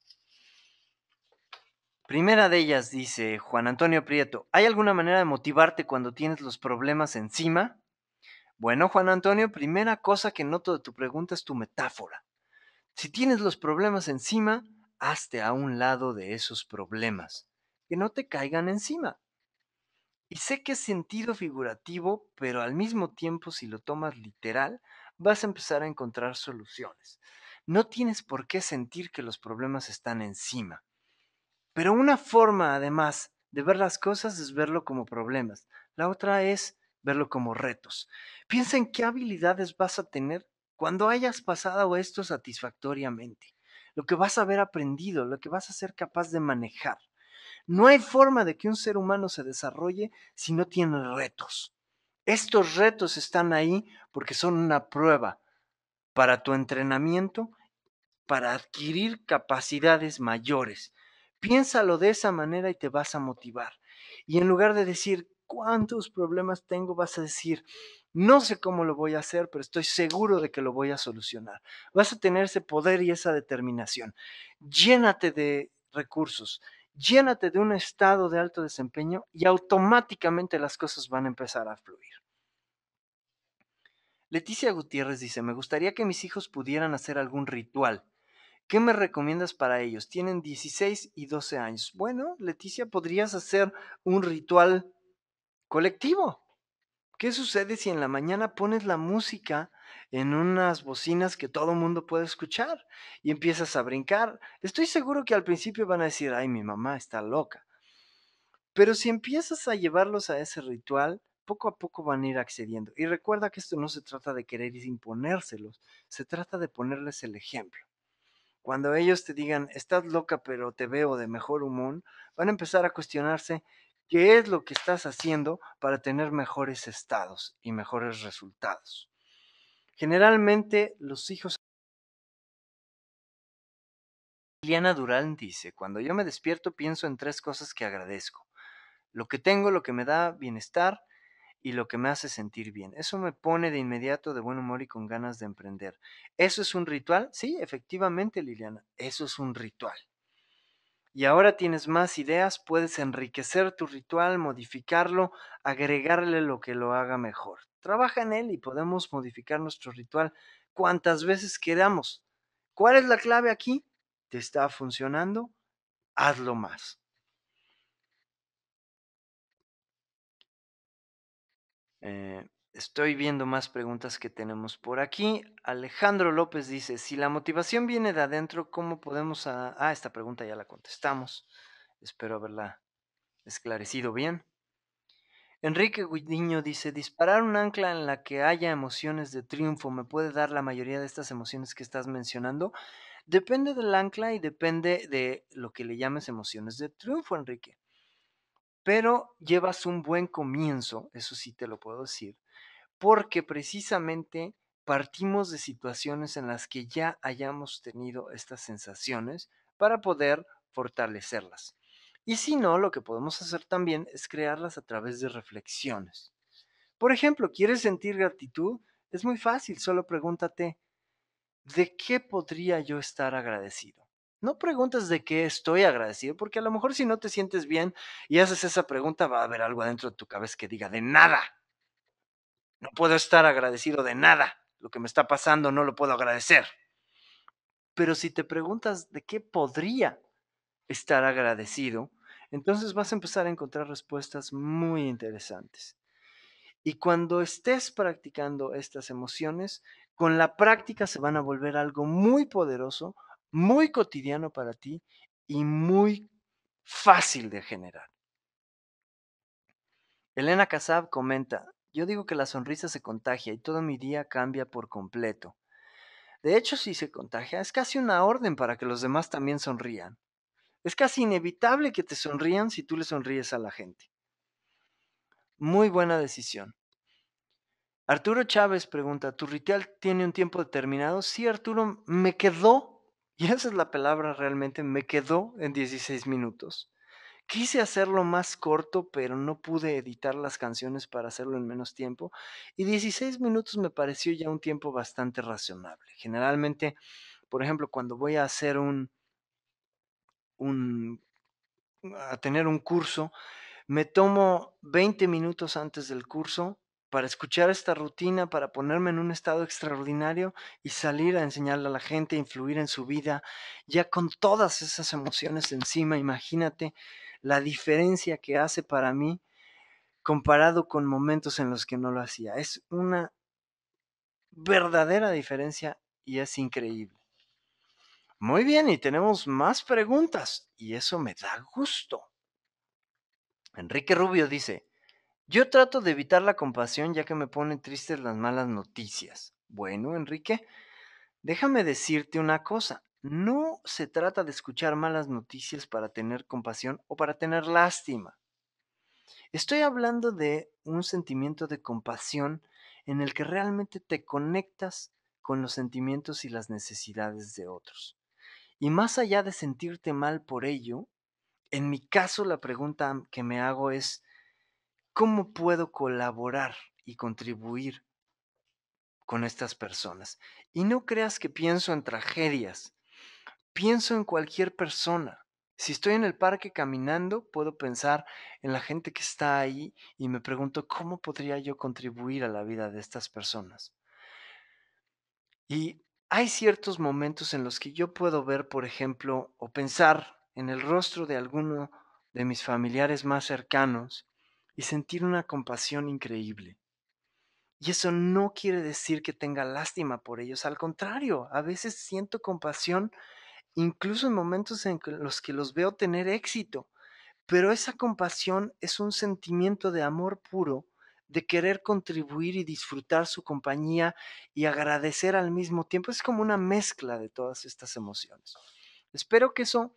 Primera de ellas dice Juan Antonio Prieto, ¿hay alguna manera de motivarte cuando tienes los problemas encima? Bueno, Juan Antonio, primera cosa que noto de tu pregunta es tu metáfora. Si tienes los problemas encima, hazte a un lado de esos problemas, que no te caigan encima. Y sé que es sentido figurativo, pero al mismo tiempo, si lo tomas literal, vas a empezar a encontrar soluciones. No tienes por qué sentir que los problemas están encima. Pero una forma, además, de ver las cosas es verlo como problemas. La otra es verlo como retos. Piensa en qué habilidades vas a tener cuando hayas pasado esto satisfactoriamente. Lo que vas a haber aprendido, lo que vas a ser capaz de manejar. No hay forma de que un ser humano se desarrolle si no tiene retos. Estos retos están ahí porque son una prueba para tu entrenamiento, para adquirir capacidades mayores. Piénsalo de esa manera y te vas a motivar. Y en lugar de decir, ¿cuántos problemas tengo? Vas a decir, no sé cómo lo voy a hacer, pero estoy seguro de que lo voy a solucionar. Vas a tener ese poder y esa determinación. Llénate de recursos, llénate de un estado de alto desempeño y automáticamente las cosas van a empezar a fluir. Leticia Gutiérrez dice, me gustaría que mis hijos pudieran hacer algún ritual. ¿Qué me recomiendas para ellos? Tienen 16 y 12 años. Bueno, Leticia, podrías hacer un ritual colectivo. ¿Qué sucede si en la mañana pones la música en unas bocinas que todo el mundo puede escuchar y empiezas a brincar? Estoy seguro que al principio van a decir, ay, mi mamá está loca. Pero si empiezas a llevarlos a ese ritual, poco a poco van a ir accediendo. Y recuerda que esto no se trata de querer imponérselos, se trata de ponerles el ejemplo. Cuando ellos te digan, estás loca, pero te veo de mejor humor, van a empezar a cuestionarse qué es lo que estás haciendo para tener mejores estados y mejores resultados. Generalmente los hijos... Liliana Durán dice, cuando yo me despierto pienso en tres cosas que agradezco. Lo que tengo, lo que me da bienestar y lo que me hace sentir bien. Eso me pone de inmediato de buen humor y con ganas de emprender. ¿Eso es un ritual? Sí, efectivamente, Liliana, eso es un ritual. Y ahora tienes más ideas, puedes enriquecer tu ritual, modificarlo, agregarle lo que lo haga mejor. Trabaja en él y podemos modificar nuestro ritual cuantas veces queramos. ¿Cuál es la clave aquí? ¿Te está funcionando? Hazlo más. Estoy viendo más preguntas que tenemos por aquí. Alejandro López dice, si la motivación viene de adentro, ¿cómo podemos... esta pregunta ya la contestamos. Espero haberla esclarecido bien. Enrique Guidiño dice, disparar un ancla en la que haya emociones de triunfo, ¿me puede dar la mayoría de estas emociones que estás mencionando? Depende del ancla y depende de lo que le llames emociones de triunfo, Enrique. Pero llevas un buen comienzo, eso sí te lo puedo decir, porque precisamente partimos de situaciones en las que ya hayamos tenido estas sensaciones para poder fortalecerlas. Y si no, lo que podemos hacer también es crearlas a través de reflexiones. Por ejemplo, ¿quieres sentir gratitud? Es muy fácil, solo pregúntate, ¿de qué podría yo estar agradecido? No preguntas de qué estoy agradecido, porque a lo mejor si no te sientes bien y haces esa pregunta, va a haber algo adentro de tu cabeza que diga, de nada. No puedo estar agradecido de nada. Lo que me está pasando no lo puedo agradecer. Pero si te preguntas de qué podría estar agradecido, Entonces vas a empezar a encontrar respuestas muy interesantes. Y cuando estés practicando estas emociones, con la práctica se van a volver algo muy poderoso, muy cotidiano para ti y muy fácil de generar. Elena Casab comenta, yo digo que la sonrisa se contagia y todo mi día cambia por completo. De hecho, si se contagia, es casi una orden para que los demás también sonrían. Es casi inevitable que te sonrían si tú le sonríes a la gente. Muy buena decisión. Arturo Chávez pregunta, ¿tu ritual tiene un tiempo determinado? Sí, Arturo, me quedó, y esa es la palabra realmente, me quedó en 16 minutos. Quise hacerlo más corto, pero no pude editar las canciones para hacerlo en menos tiempo, y 16 minutos me pareció ya un tiempo bastante razonable. Generalmente, por ejemplo, cuando voy a hacer un a tener un curso, me tomo 20 minutos antes del curso para escuchar esta rutina, para ponerme en un estado extraordinario y salir a enseñarle a la gente, influir en su vida, ya con todas esas emociones encima. Imagínate la diferencia que hace para mí comparado con momentos en los que no lo hacía. Es una verdadera diferencia y es increíble. Muy bien, y tenemos más preguntas y eso me da gusto. Enrique Rubio dice, yo trato de evitar la compasión ya que me ponen tristes las malas noticias. Bueno, Enrique, déjame decirte una cosa. No se trata de escuchar malas noticias para tener compasión o para tener lástima. Estoy hablando de un sentimiento de compasión en el que realmente te conectas con los sentimientos y las necesidades de otros. Y más allá de sentirte mal por ello, en mi caso la pregunta que me hago es, ¿cómo puedo colaborar y contribuir con estas personas? Y no creas que pienso en tragedias, pienso en cualquier persona. Si estoy en el parque caminando, puedo pensar en la gente que está ahí y me pregunto cómo podría yo contribuir a la vida de estas personas. Y hay ciertos momentos en los que yo puedo ver, por ejemplo, o pensar en el rostro de alguno de mis familiares más cercanos y sentir una compasión increíble. Y eso no quiere decir que tenga lástima por ellos, al contrario, a veces siento compasión incluso en momentos en los que los veo tener éxito, pero esa compasión es un sentimiento de amor puro, de querer contribuir y disfrutar su compañía y agradecer al mismo tiempo. Es como una mezcla de todas estas emociones. Espero que eso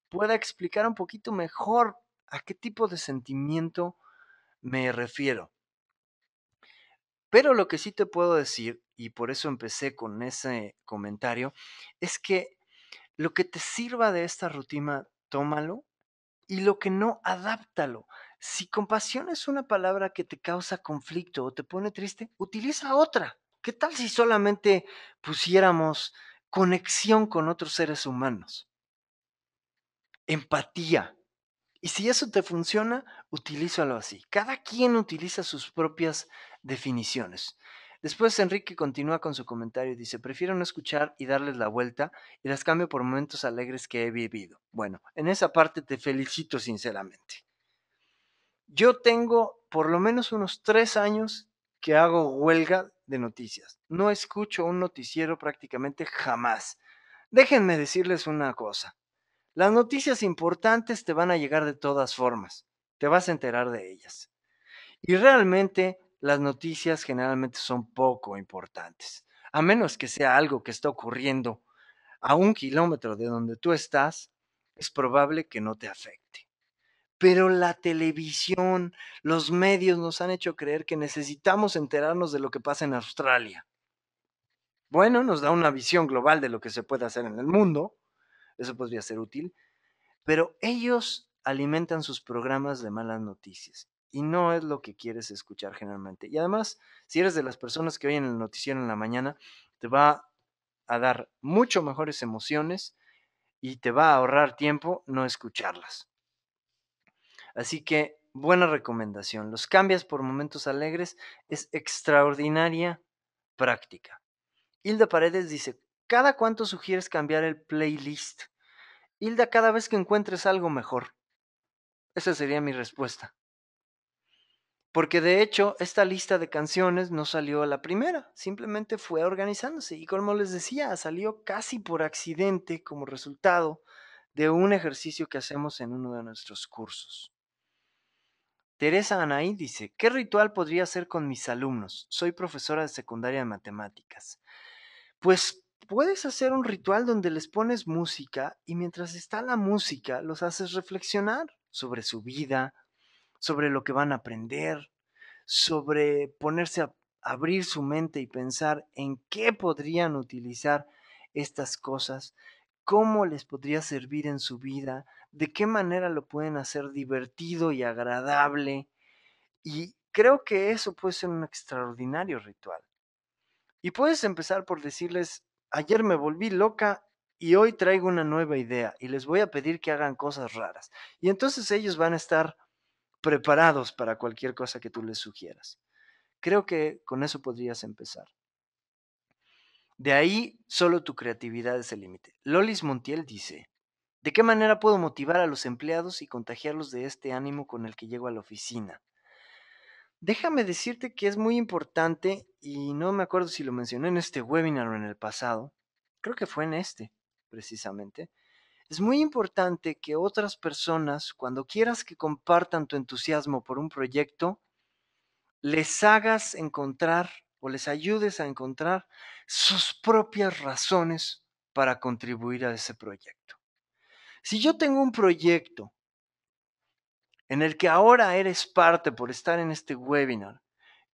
pueda explicar un poquito mejor a qué tipo de sentimiento me refiero. Pero lo que sí te puedo decir, y por eso empecé con ese comentario, es que lo que te sirva de esta rutina, tómalo, y lo que no, adáptalo. Si compasión es una palabra que te causa conflicto o te pone triste, utiliza otra. ¿Qué tal si solamente pusiéramos conexión con otros seres humanos? Empatía. Y si eso te funciona, utilízalo así. Cada quien utiliza sus propias definiciones. Después Enrique continúa con su comentario y dice, prefiero no escuchar y darles la vuelta y las cambio por momentos alegres que he vivido. Bueno, en esa parte te felicito sinceramente. Yo tengo por lo menos unos 3 años que hago huelga de noticias. No escucho un noticiero prácticamente jamás. Déjenme decirles una cosa. Las noticias importantes te van a llegar de todas formas, te vas a enterar de ellas. Y realmente las noticias generalmente son poco importantes, a menos que sea algo que está ocurriendo a 1 kilómetro de donde tú estás, es probable que no te afecte. Pero la televisión, los medios nos han hecho creer que necesitamos enterarnos de lo que pasa en Australia. Bueno, nos da una visión global de lo que se puede hacer en el mundo, eso podría ser útil, pero ellos alimentan sus programas de malas noticias y no es lo que quieres escuchar generalmente. Y además, si eres de las personas que oyen el noticiero en la mañana, te va a dar mucho mejores emociones y te va a ahorrar tiempo no escucharlas. Así que, buena recomendación. Los cambias por momentos alegres es extraordinaria práctica. Hilda Paredes dice, ¿cada cuánto sugieres cambiar el playlist? Hilda, cada vez que encuentres algo mejor. Esa sería mi respuesta. Porque de hecho, esta lista de canciones no salió a la primera, simplemente fue organizándose. Y como les decía, salió casi por accidente como resultado de un ejercicio que hacemos en uno de nuestros cursos. Teresa Anaí dice, ¿qué ritual podría hacer con mis alumnos? Soy profesora de secundaria de matemáticas. Pues puedes hacer un ritual donde les pones música y mientras está la música los haces reflexionar sobre su vida, sobre lo que van a aprender, sobre ponerse a abrir su mente y pensar en qué podrían utilizar estas cosas, cómo les podría servir en su vida, de qué manera lo pueden hacer divertido y agradable. Y creo que eso puede ser un extraordinario ritual. Y puedes empezar por decirles, ayer me volví loca y hoy traigo una nueva idea y les voy a pedir que hagan cosas raras. Y entonces ellos van a estar preparados para cualquier cosa que tú les sugieras. Creo que con eso podrías empezar. De ahí, solo tu creatividad es el límite. Lolis Montiel dice, ¿de qué manera puedo motivar a los empleados y contagiarlos de este ánimo con el que llego a la oficina? Déjame decirte que es muy importante, y no me acuerdo si lo mencioné en este webinar o en el pasado, creo que fue en este, precisamente. Es muy importante que otras personas, cuando quieras que compartan tu entusiasmo por un proyecto, les hagas encontrar o les ayudes a encontrar sus propias razones para contribuir a ese proyecto. Si yo tengo un proyecto en el que ahora eres parte por estar en este webinar,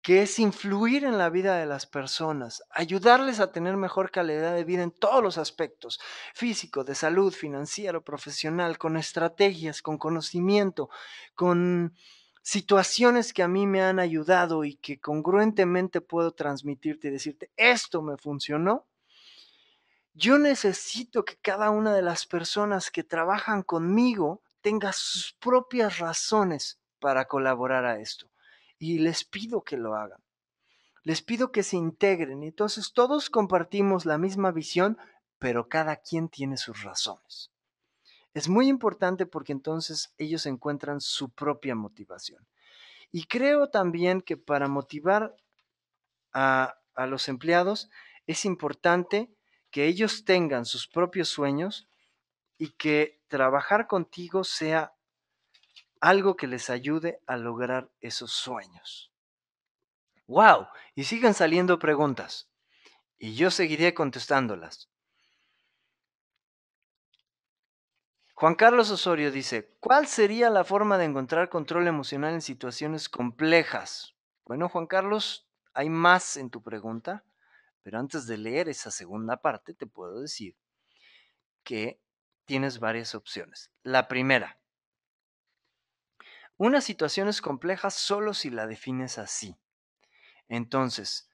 que es influir en la vida de las personas, ayudarles a tener mejor calidad de vida en todos los aspectos, físico, de salud, financiero, profesional, con estrategias, con conocimiento, con situaciones que a mí me han ayudado y que congruentemente puedo transmitirte y decirte, esto me funcionó. Yo necesito que cada una de las personas que trabajan conmigo tenga sus propias razones para colaborar a esto. Y les pido que lo hagan. Les pido que se integren. Entonces todos compartimos la misma visión, pero cada quien tiene sus razones. Es muy importante porque entonces ellos encuentran su propia motivación. Y creo también que para motivar a los empleados es importante que ellos tengan sus propios sueños y que trabajar contigo sea algo que les ayude a lograr esos sueños. ¡Wow! Y siguen saliendo preguntas. Y yo seguiré contestándolas. Juan Carlos Osorio dice, ¿cuál sería la forma de encontrar control emocional en situaciones complejas? Bueno, Juan Carlos, hay más en tu pregunta, pero antes de leer esa segunda parte te puedo decir que tienes varias opciones. La primera, una situación es compleja solo si la defines así. Entonces,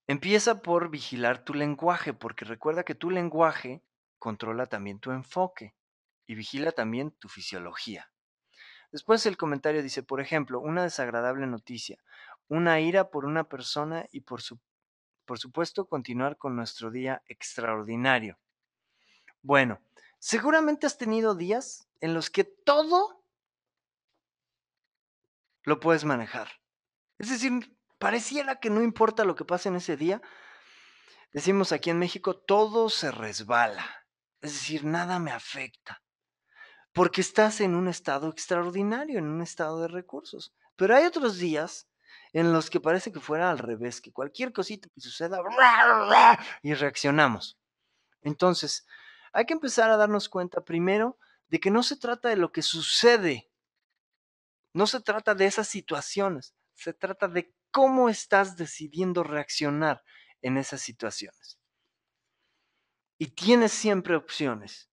empieza por vigilar tu lenguaje, porque recuerda que tu lenguaje controla también tu enfoque y vigila también tu fisiología. Después el comentario dice, por ejemplo, una desagradable noticia, una ira por una persona y por supuesto continuar con nuestro día extraordinario. Bueno, seguramente has tenido días en los que todo lo puedes manejar. Es decir, pareciera que no importa lo que pase en ese día. Decimos aquí en México, todo se resbala. Es decir, nada me afecta. Porque estás en un estado extraordinario, en un estado de recursos. Pero hay otros días en los que parece que fuera al revés, que cualquier cosita que suceda y reaccionamos. Entonces, hay que empezar a darnos cuenta primero de que no se trata de lo que sucede, no se trata de esas situaciones, se trata de cómo estás decidiendo reaccionar en esas situaciones. Y tienes siempre opciones.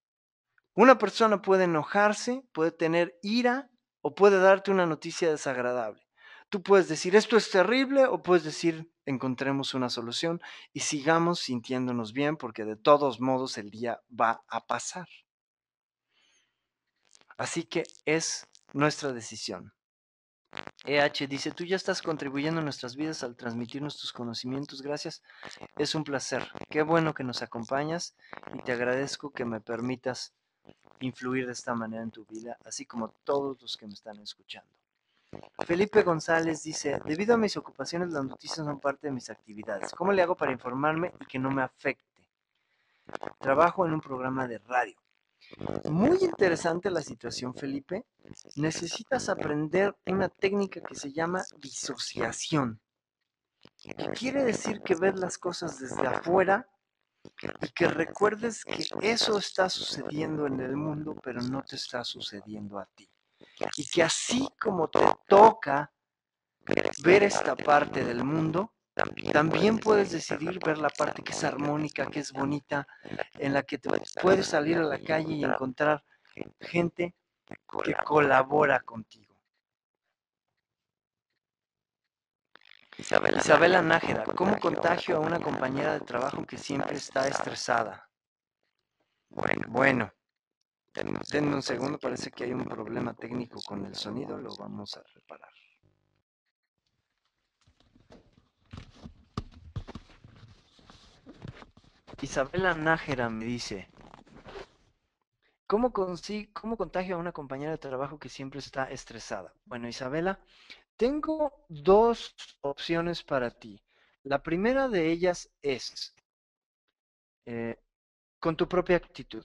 Una persona puede enojarse, puede tener ira o puede darte una noticia desagradable. Tú puedes decir, esto es terrible, o puedes decir, encontremos una solución y sigamos sintiéndonos bien porque de todos modos el día va a pasar. Así que es nuestra decisión. EH dice, tú ya estás contribuyendo en nuestras vidas al transmitirnos tus conocimientos. Gracias. Es un placer. Qué bueno que nos acompañas y te agradezco que me permitas influir de esta manera en tu vida, así como todos los que me están escuchando. Felipe González dice, debido a mis ocupaciones, las noticias son parte de mis actividades. ¿Cómo le hago para informarme y que no me afecte? Trabajo en un programa de radio. Muy interesante la situación, Felipe. Necesitas aprender una técnica que se llama disociación. Quiere decir que ves las cosas desde afuera y que recuerdes que eso está sucediendo en el mundo, pero no te está sucediendo a ti. Y que así como te toca ver esta parte del mundo, también puedes decidir ver la parte que es armónica, que es bonita, en la que te puedes salir a la calle y encontrar gente que colabora contigo. Isabela Nájera, ¿cómo contagio a una compañera de trabajo que siempre está estresada? Bueno, denme un segundo, parece que hay un problema técnico con el sonido, lo vamos a reparar. Isabela Nájera me dice, ¿cómo contagio a una compañera de trabajo que siempre está estresada? Bueno, Isabela, tengo dos opciones para ti. La primera de ellas es eh, con tu propia actitud,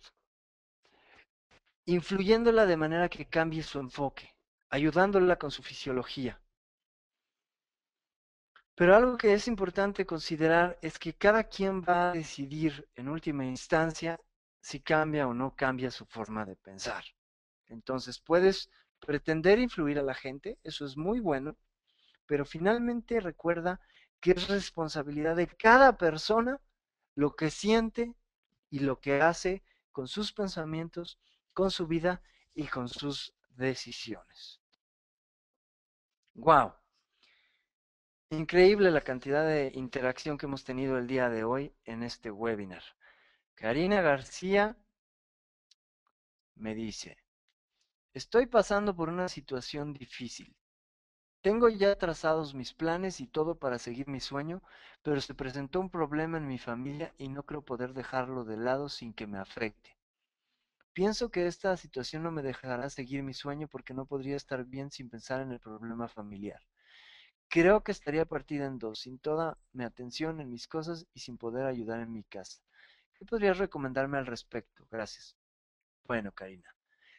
influyéndola de manera que cambie su enfoque, ayudándola con su fisiología. Pero algo que es importante considerar es que cada quien va a decidir en última instancia si cambia o no cambia su forma de pensar. Entonces puedes pretender influir a la gente, eso es muy bueno, pero finalmente recuerda que es responsabilidad de cada persona lo que siente y lo que hace con sus pensamientos, con su vida y con sus decisiones. ¡Wow! Increíble la cantidad de interacción que hemos tenido el día de hoy en este webinar. Karina García me dice, estoy pasando por una situación difícil. Tengo ya trazados mis planes y todo para seguir mi sueño, pero se presentó un problema en mi familia y no creo poder dejarlo de lado sin que me afecte. Pienso que esta situación no me dejará seguir mi sueño porque no podría estar bien sin pensar en el problema familiar. Creo que estaría partida en dos, sin toda mi atención en mis cosas y sin poder ayudar en mi casa. ¿Qué podrías recomendarme al respecto? Gracias. Bueno, Karina,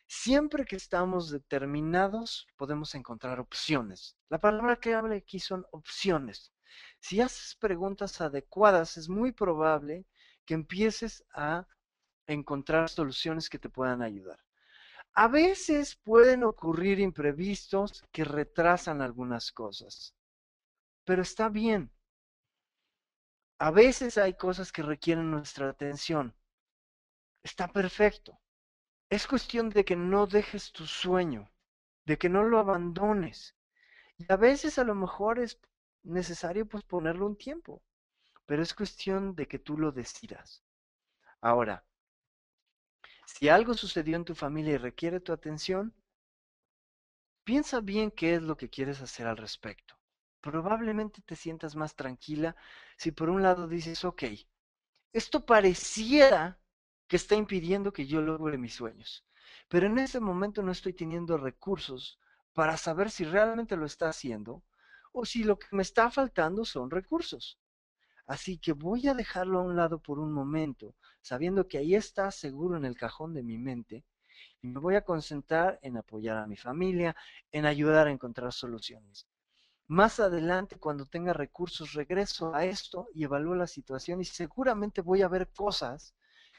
siempre que estamos determinados podemos encontrar opciones. La palabra clave aquí son opciones. Si haces preguntas adecuadas, es muy probable que empieces a encontrar soluciones que te puedan ayudar. A veces pueden ocurrir imprevistos que retrasan algunas cosas, pero está bien. A veces hay cosas que requieren nuestra atención. Está perfecto. Es cuestión de que no dejes tu sueño, de que no lo abandones. Y a veces a lo mejor es necesario posponerlo un tiempo, pero es cuestión de que tú lo decidas. Ahora, si algo sucedió en tu familia y requiere tu atención, piensa bien qué es lo que quieres hacer al respecto. Probablemente te sientas más tranquila si por un lado dices, ok, esto pareciera que está impidiendo que yo logre mis sueños, pero en ese momento no estoy teniendo recursos para saber si realmente lo está haciendo o si lo que me está faltando son recursos. Así que voy a dejarlo a un lado por un momento, sabiendo que ahí está seguro en el cajón de mi mente, y me voy a concentrar en apoyar a mi familia, en ayudar a encontrar soluciones. Más adelante, cuando tenga recursos, regreso a esto y evalúo la situación y seguramente voy a ver cosas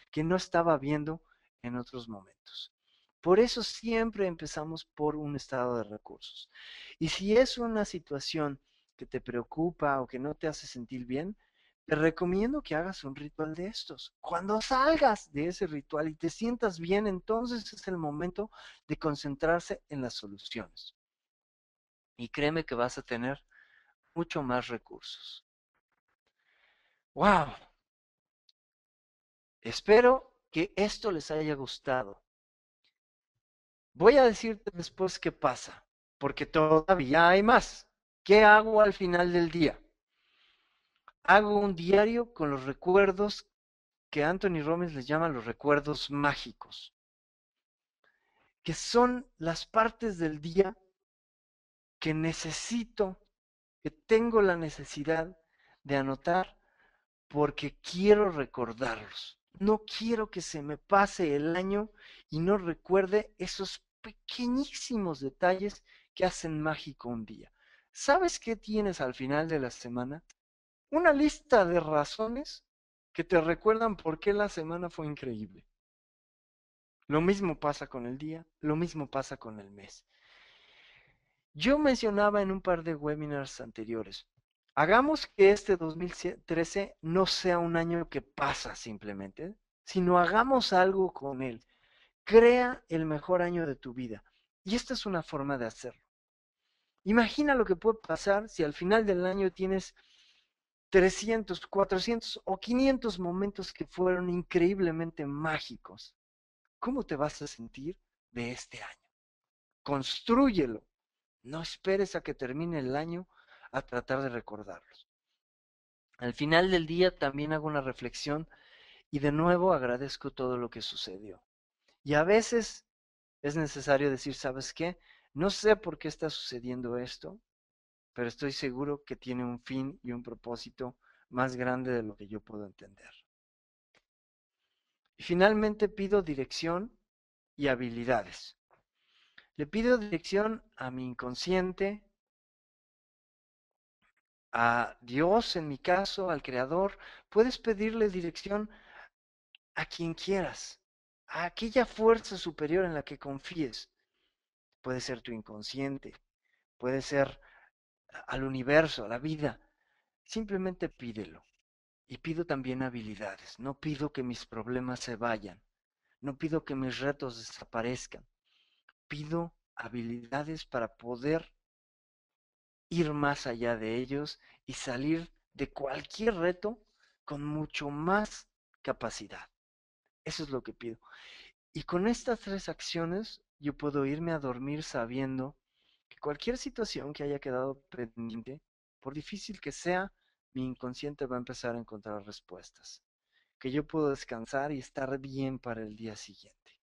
que no estaba viendo en otros momentos. Por eso siempre empezamos por un estado de recursos. Y si es una situación que te preocupa o que no te hace sentir bien, te recomiendo que hagas un ritual de estos. Cuando salgas de ese ritual y te sientas bien, entonces es el momento de concentrarse en las soluciones. Y créeme que vas a tener mucho más recursos. ¡Wow! Espero que esto les haya gustado. Voy a decirte después qué pasa, porque todavía hay más. ¿Qué hago al final del día? Hago un diario con los recuerdos que Anthony Robbins les llama los recuerdos mágicos. que son las partes del día que necesito, que tengo la necesidad de anotar porque quiero recordarlos. No quiero que se me pase el año y no recuerde esos pequeñísimos detalles que hacen mágico un día. ¿Sabes qué tienes al final de la semana? Una lista de razones que te recuerdan por qué la semana fue increíble. Lo mismo pasa con el día, lo mismo pasa con el mes. Yo mencionaba en un par de webinars anteriores, hagamos que este 2013 no sea un año que pasa simplemente, sino hagamos algo con él. Crea el mejor año de tu vida. Y esta es una forma de hacerlo. Imagina lo que puede pasar si al final del año tienes 300, 400 o 500 momentos que fueron increíblemente mágicos. ¿Cómo te vas a sentir de este año? Constrúyelo. No esperes a que termine el año a tratar de recordarlos. Al final del día también hago una reflexión y de nuevo agradezco todo lo que sucedió. Y a veces es necesario decir, ¿sabes qué? No sé por qué está sucediendo esto, pero estoy seguro que tiene un fin y un propósito más grande de lo que yo puedo entender. Y finalmente pido dirección y habilidades. Le pido dirección a mi inconsciente, a Dios en mi caso, al Creador. Puedes pedirle dirección a quien quieras, a aquella fuerza superior en la que confíes. Puede ser tu inconsciente, puede ser al universo, a la vida. Simplemente pídelo. Y pido también habilidades. No pido que mis problemas se vayan. No pido que mis retos desaparezcan. Pido habilidades para poder ir más allá de ellos y salir de cualquier reto con mucho más capacidad. Eso es lo que pido. Y con estas tres acciones yo puedo irme a dormir sabiendo que cualquier situación que haya quedado pendiente, por difícil que sea, mi inconsciente va a empezar a encontrar respuestas. Que yo puedo descansar y estar bien para el día siguiente.